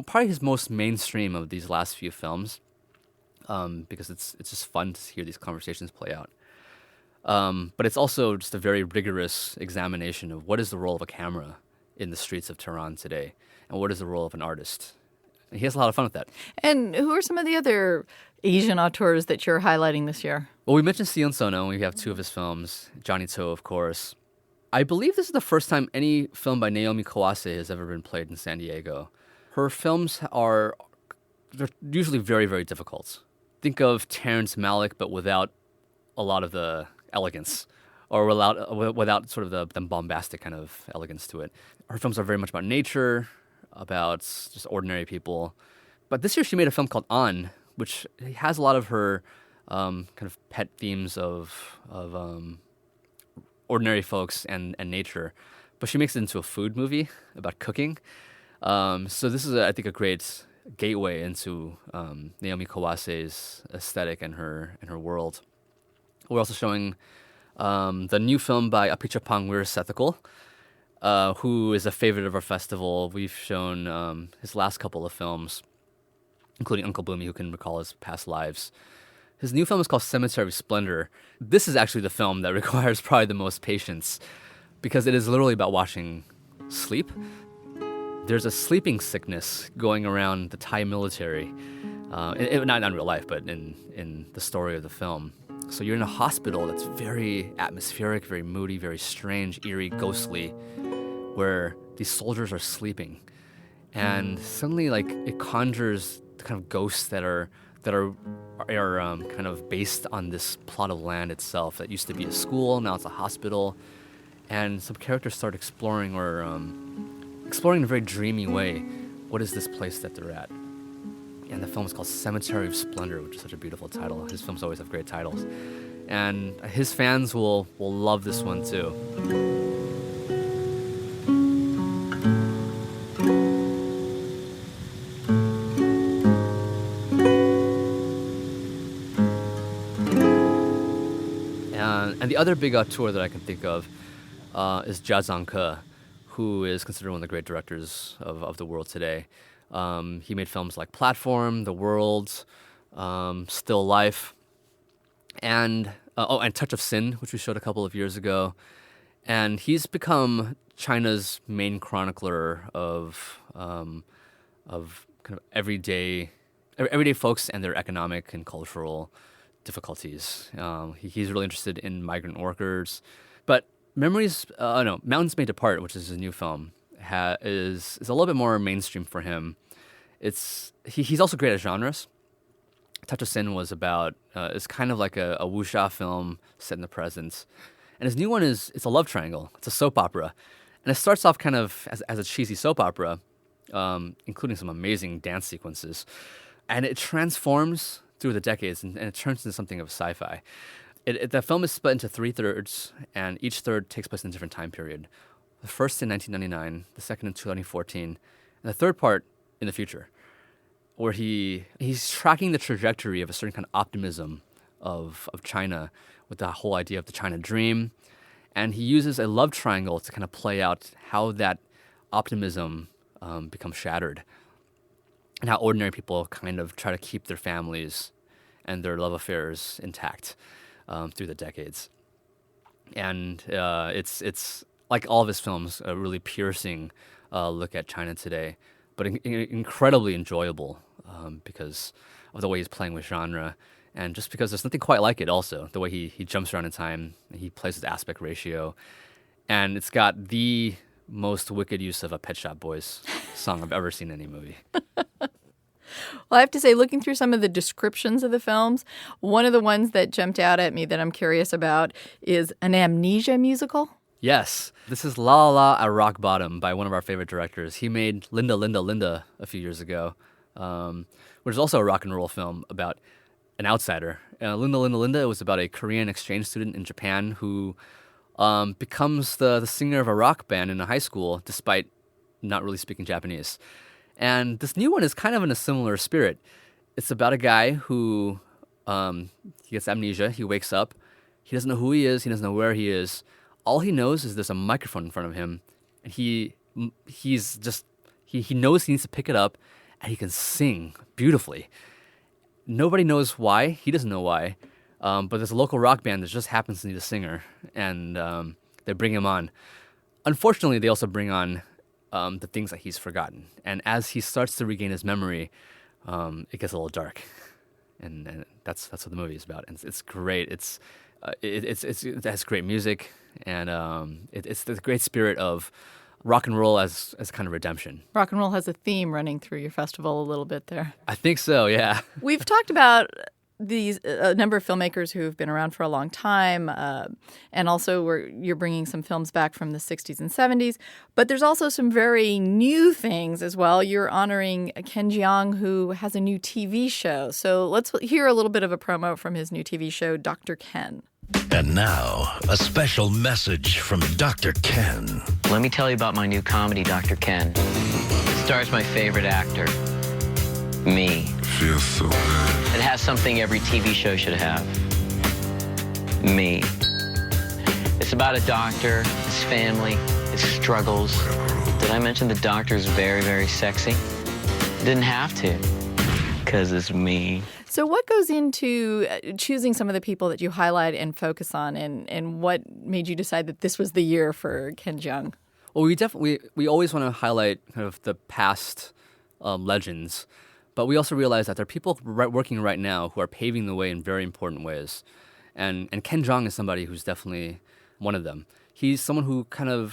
probably his most mainstream of these last few films, because it's just fun to hear these conversations play out. But it's also just a very rigorous examination of what is the role of a camera in the streets of Tehran today, and what is the role of an artist. And he has a lot of fun with that. And who are some of the other Asian auteurs that you're highlighting this year? Well, we mentioned Sion Sono. We have 2 of his films. Johnny To, of course. I believe this is the first time any film by Naomi Kawase has ever been played in San Diego. Her films they're usually very, very difficult. Think of Terrence Malick, but without a lot of the elegance, or without sort of the bombastic kind of elegance to it. Her films are very much about nature, about just ordinary people. But this year she made a film called On, which has a lot of her kind of pet themes of ordinary folks and nature. But she makes it into a food movie about cooking. So this is, I think, a great gateway into Naomi Kawase's aesthetic and her world. We're also showing the new film by Apichatpong Weerasethakul, who is a favorite of our festival. We've shown his last couple of films, including Uncle Boomy, who can recall his past lives. His new film is called Cemetery of Splendor. This is actually the film that requires probably the most patience because it is literally about watching sleep. There's a sleeping sickness going around the Thai military, not in real life, but in the story of the film. So you're in a hospital that's very atmospheric, very moody, very strange, eerie, ghostly, where these soldiers are sleeping. And suddenly, like, it conjures the kind of ghosts that are kind of based on this plot of land itself that used to be a school, now it's a hospital. And some characters start exploring in a very dreamy way what is this place that they're at. And the film is called Cemetery of Splendor, which is such a beautiful title. His films always have great titles. And his fans will love this one too. And the other big auteur that I can think of is Jia Zhangke, who is considered one of the great directors of the world today. He made films like Platform, The World, Still Life, and Touch of Sin, which we showed a couple of years ago. And he's become China's main chronicler of kind of everyday folks and their economic and cultural difficulties. He's really interested in migrant workers. But Mountains May Depart, which is his new film, is a little bit more mainstream for him. He's also great at genres. Touch of Sin was it's kind of like a wuxia film set in the present. And his new one it's a love triangle. It's a soap opera. And it starts off kind of as a cheesy soap opera, including some amazing dance sequences. And it transforms through the decades and it turns into something of sci-fi. The film is split into 3 thirds, and each third takes place in a different time period. The first in 1999, the second in 2014, and the third part in the future, where he's tracking the trajectory of a certain kind of optimism of China with the whole idea of the China dream. And he uses a love triangle to kind of play out how that optimism becomes shattered and how ordinary people kind of try to keep their families and their love affairs intact through the decades. And it's like all of his films, a really piercing look at China today, but incredibly enjoyable because of the way he's playing with genre, and just because there's nothing quite like it also, the way he jumps around in time, and he plays with aspect ratio, and it's got the most wicked use of a Pet Shop Boys song I've ever seen in any movie. Well, I have to say, looking through some of the descriptions of the films, one of the ones that jumped out at me that I'm curious about is an amnesia musical. Yes. This is La La La at Rock Bottom by one of our favorite directors. He made Linda, Linda, Linda a few years ago, which is also a rock and roll film about an outsider. Linda, Linda, Linda, it was about a Korean exchange student in Japan who becomes the singer of a rock band in a high school despite not really speaking Japanese. And this new one is kind of in a similar spirit. It's about a guy who he gets amnesia. He wakes up. He doesn't know who he is. He doesn't know where he is. All he knows is there's a microphone in front of him, and he knows he needs to pick it up, and he can sing beautifully. Nobody knows why. He doesn't know why. But there's a local rock band that just happens to need a singer, and they bring him on. Unfortunately, they also bring on the things that he's forgotten. And as he starts to regain his memory, it gets a little dark. And that's what the movie is about. And it's great. It has great music, and it's the great spirit of rock and roll as kind of redemption. Rock and roll has a theme running through your festival a little bit there. I think so, yeah. We've talked about a number of filmmakers who've been around for a long time, and also you're bringing some films back from the 60s and 70s. But there's also some very new things as well. You're honoring Ken Jeong, who has a new TV show. So let's hear a little bit of a promo from his new TV show, Dr. Ken. And now, a special message from Dr. Ken. Let me tell you about my new comedy, Dr. Ken. It stars my favorite actor, me. Feels so good. It has something every TV show should have. me. It's about a doctor, his family, his struggles. Did I mention the doctor's very, very sexy? Didn't have to, because it's me. So what goes into choosing some of the people that you highlight and focus on, and what made you decide that this was the year for Ken Jeong? Well, we always want to highlight kind of the past legends, but we also realize that there are people working right now who are paving the way in very important ways. And Ken Jeong is somebody who's definitely one of them. He's someone who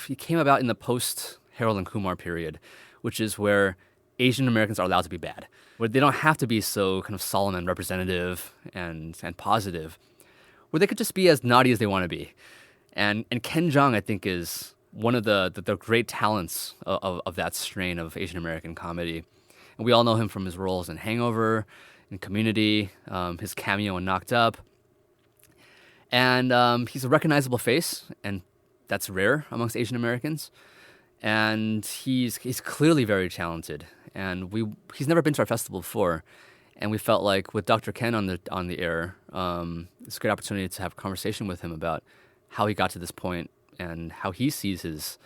he came about in the post-Harold and Kumar period, which is where Asian Americans are allowed to be bad, where they don't have to be so kind of solemn and representative and positive, where they could just be as naughty as they want to be. And Ken Jeong, I think, is one of the great talents of that strain of Asian American comedy. And we all know him from his roles in Hangover, in Community, his cameo in Knocked Up. And he's a recognizable face, and that's rare amongst Asian Americans. And he's clearly very talented. And he's never been to our festival before. And we felt like with Dr. Ken on the air, it's a great opportunity to have a conversation with him about how he got to this point and how he sees his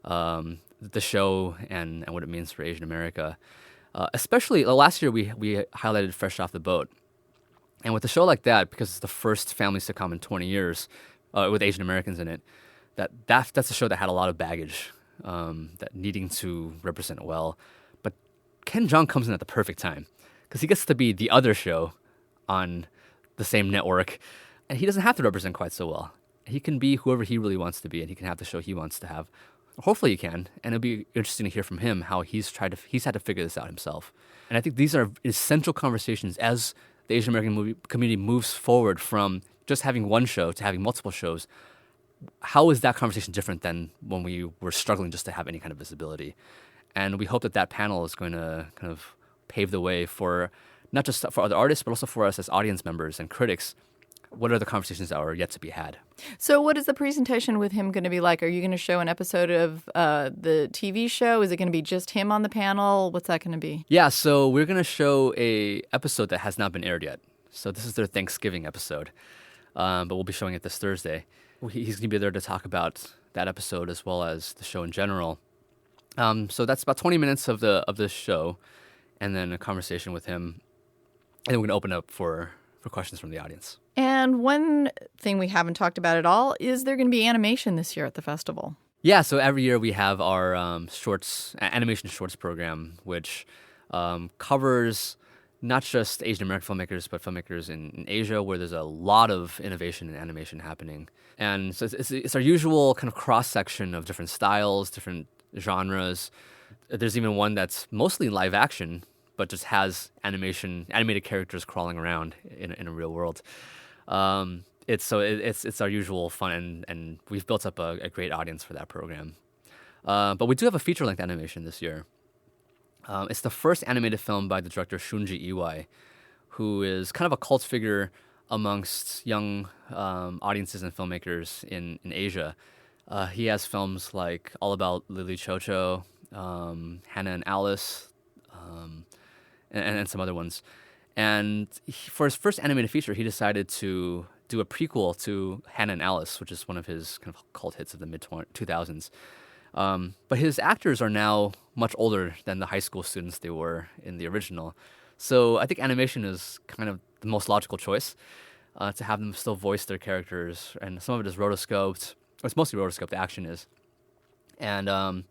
the show and what it means for Asian America. Especially last year, we highlighted Fresh Off the Boat. And with a show like that, because it's the first family sitcom in 20 years with Asian Americans in it, that's a show that had a lot of baggage, that needing to represent well. But Ken Jeong comes in at the perfect time because he gets to be the other show on the same network, and he doesn't have to represent quite so well. He can be whoever he really wants to be, and he can have the show he wants to have. Hopefully he can, and it'll be interesting to hear from him how he's had to figure this out himself. And I think these are essential conversations as the Asian American movie community moves forward from just having one show to having multiple shows. How is that conversation different than when we were struggling just to have any kind of visibility? And we hope that panel is going to kind of pave the way for not just for other artists, but also for us as audience members and critics. What are the conversations that are yet to be had? So what is the presentation with him going to be like? Are you going to show an episode of the TV show? Is it going to be just him on the panel? What's that going to be? Yeah, so we're going to show a episode that has not been aired yet. So this is their Thanksgiving episode, but we'll be showing it this Thursday. He's going to be there to talk about that episode as well as the show in general. So that's about 20 minutes of the show, and then a conversation with him, and then we're going to open up for questions from the audience. And one thing we haven't talked about at all is there going to be animation this year at the festival. Yeah, so every year we have our animation shorts program, which covers not just Asian American filmmakers, but filmmakers in Asia, where there's a lot of innovation in animation happening. And so it's our usual kind of cross-section of different styles, different genres. There's even one that's mostly live action, but just has animated characters crawling around in a real world. It's our usual fun, and we've built up a great audience for that program. But we do have a feature-length animation this year. It's the first animated film by the director Shunji Iwai, who is kind of a cult figure amongst young audiences and filmmakers in Asia. He has films like All About Lily Chocho, Hannah and Alice, and some other ones. And for his first animated feature, he decided to do a prequel to Hannah and Alice, which is one of his kind of cult hits of the mid-2000s. But his actors are now much older than the high school students they were in the original. So I think animation is kind of the most logical choice to have them still voice their characters. And some of it is rotoscoped. It's mostly rotoscoped, the action is. And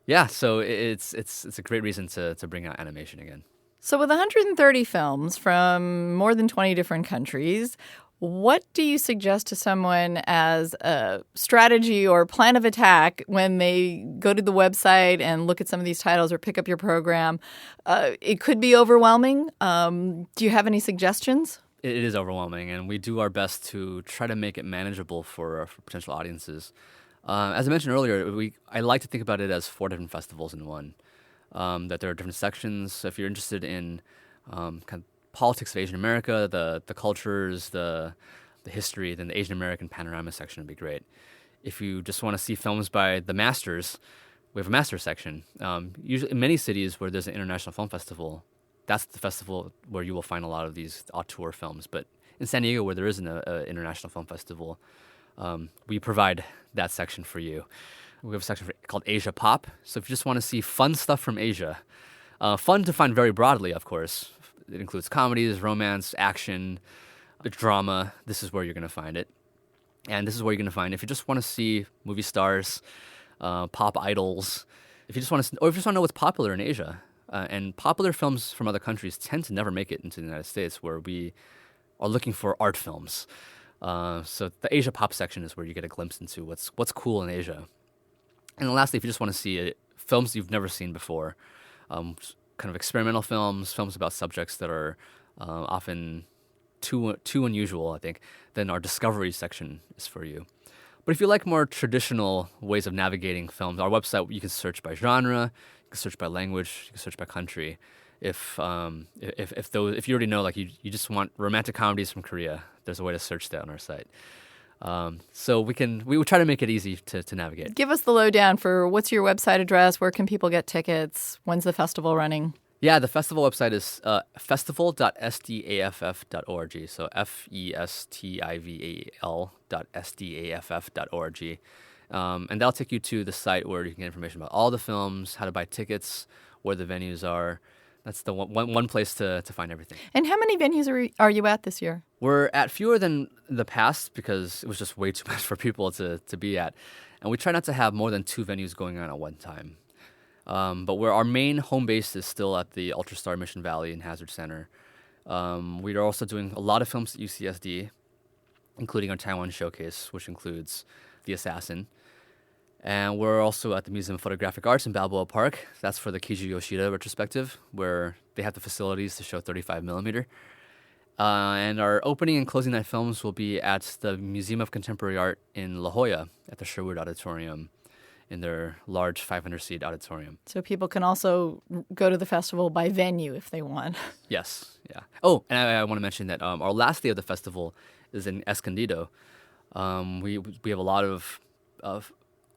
yeah, so it's a great reason to bring out animation again. So with 130 films from more than 20 different countries, what do you suggest to someone as a strategy or plan of attack when they go to the website and look at some of these titles or pick up your program? It could be overwhelming. Do you have any suggestions? It is overwhelming, and we do our best to try to make it manageable for potential audiences. As I mentioned earlier, I like to think about it as 4 different festivals in one. That there are different sections. So if you're interested in kind of politics of Asian America, the cultures, the history, then the Asian American panorama section would be great. If you just want to see films by the masters, we have a master section. Usually in many cities where there's an international film festival, that's the festival where you will find a lot of these auteur films. But in San Diego, where there isn't an international film festival, we provide that section for you. We have a section called Asia Pop. So if you just want to see fun stuff from Asia, fun defined very broadly, of course. It includes comedies, romance, action, drama. This is where you're going to find it. And this is where you're going to find, if you just want to see movie stars, pop idols, if you just want to, or if you just want to know what's popular in Asia. And popular films from other countries tend to never make it into the United States, where we are looking for art films. So the Asia Pop section is where you get a glimpse into what's cool in Asia. And then lastly, if you just want to see films you've never seen before, kind of experimental films about subjects that are often too unusual, I think, then our Discovery section is for you. But if you like more traditional ways of navigating films, our website, you can search by genre, you can search by language, you can search by country. If you already know, like you just want romantic comedies from Korea, there's a way to search that on our site. So we will try to make it easy to navigate. Give us the lowdown for what's your website address, where can people get tickets, when's the festival running? Yeah, the festival website is festival.sdaff.org. So festival.sdaff.org. And that'll take you to the site where you can get information about all the films, how to buy tickets, where the venues are. That's the one place to find everything. And how many venues are you at this year? We're at fewer than the past because it was just way too much for people to be at. And we try not to have more than 2 venues going on at one time. But where our main home base is still at the UltraStar Mission Valley and Hazard Center. We are also doing a lot of films at UCSD, including our Taiwan Showcase, which includes The Assassin. And we're also at the Museum of Photographic Arts in Balboa Park. That's for the Keiji Yoshida retrospective, where they have the facilities to show 35 millimeter. And our opening and closing night films will be at the Museum of Contemporary Art in La Jolla at the Sherwood Auditorium, in their large 500-seat auditorium. So people can also go to the festival by venue if they want. Yes, yeah. Oh, and I want to mention that our last day of the festival is in Escondido. We have a lot of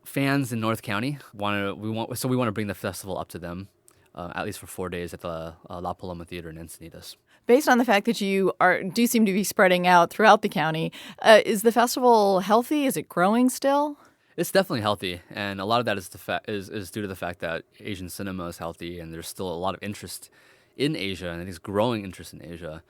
fans in North County. We want to bring the festival up to them, at least for 4 days at the La Paloma Theater in Encinitas. Based on the fact that you do seem to be spreading out throughout the county, is the festival healthy? Is it growing still? It's definitely healthy, and a lot of that is due to the fact that Asian cinema is healthy, and there's still a lot of interest in Asia, and I think it's growing interest in Asia.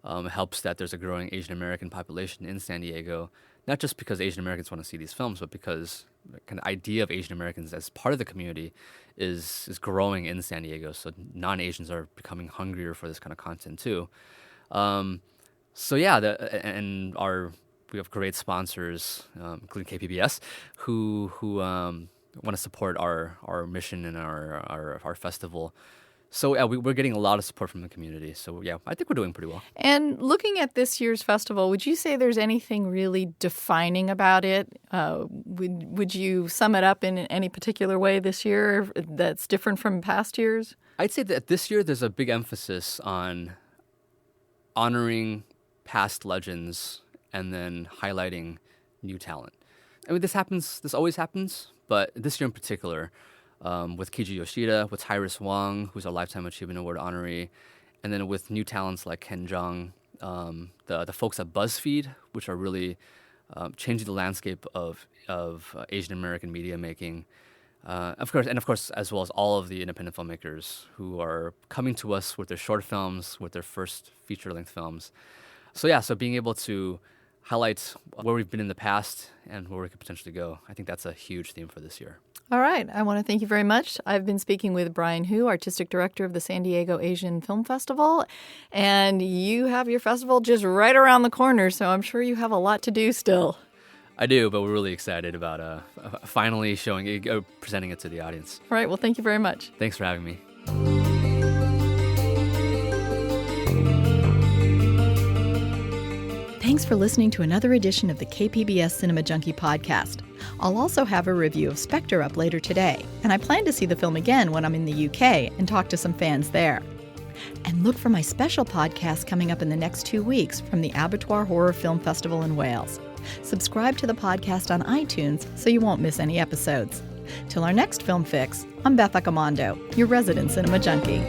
It helps that there's a growing Asian American population in San Diego, not just because Asian Americans want to see these films, but because the kind of idea of Asian Americans as part of the community is growing in San Diego. So non-Asians are becoming hungrier for this kind of content too. We have great sponsors, including KPBS, who want to support our mission and our festival. So yeah, we're getting a lot of support from the community. So yeah, I think we're doing pretty well. And looking at this year's festival, would you say there's anything really defining about it? Would you sum it up in any particular way this year that's different from past years? I'd say that this year there's a big emphasis on honoring past legends and then highlighting new talent. I mean, this always happens, but this year in particular, with Keiji Yoshida, with Tyrus Wong, who's our Lifetime Achievement Award honoree, and then with new talents like Ken Jeong, the folks at BuzzFeed, which are really changing the landscape of Asian American media making. Of course, as well as all of the independent filmmakers who are coming to us with their short films, with their first feature-length films. So being able to highlight where we've been in the past and where we could potentially go, I think that's a huge theme for this year. All right. I want to thank you very much. I've been speaking with Brian Hu, Artistic Director of the San Diego Asian Film Festival. And you have your festival just right around the corner, so I'm sure you have a lot to do still. I do, but we're really excited about finally presenting it to the audience. All right. Well, thank you very much. Thanks for having me. Thanks for listening to another edition of the KPBS Cinema Junkie podcast. I'll also have a review of Spectre up later today, and I plan to see the film again when I'm in the UK and talk to some fans there. And look for my special podcast coming up in the next 2 weeks from the Abattoir Horror Film Festival in Wales. Subscribe to the podcast on iTunes so you won't miss any episodes. Till our next Film Fix, I'm Beth Accomando, your resident cinema junkie.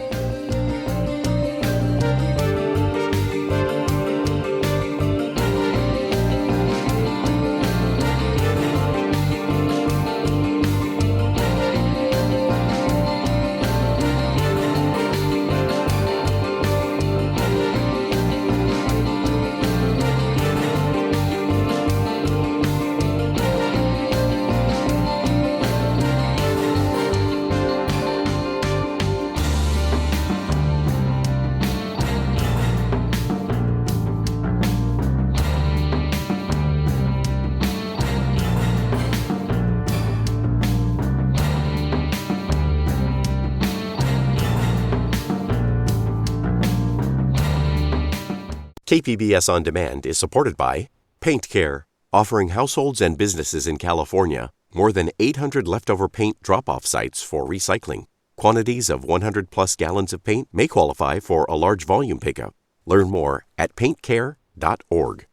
KPBS On Demand is supported by Paint Care, offering households and businesses in California more than 800 leftover paint drop-off sites for recycling. Quantities of 100-plus gallons of paint may qualify for a large volume pickup. Learn more at paintcare.org.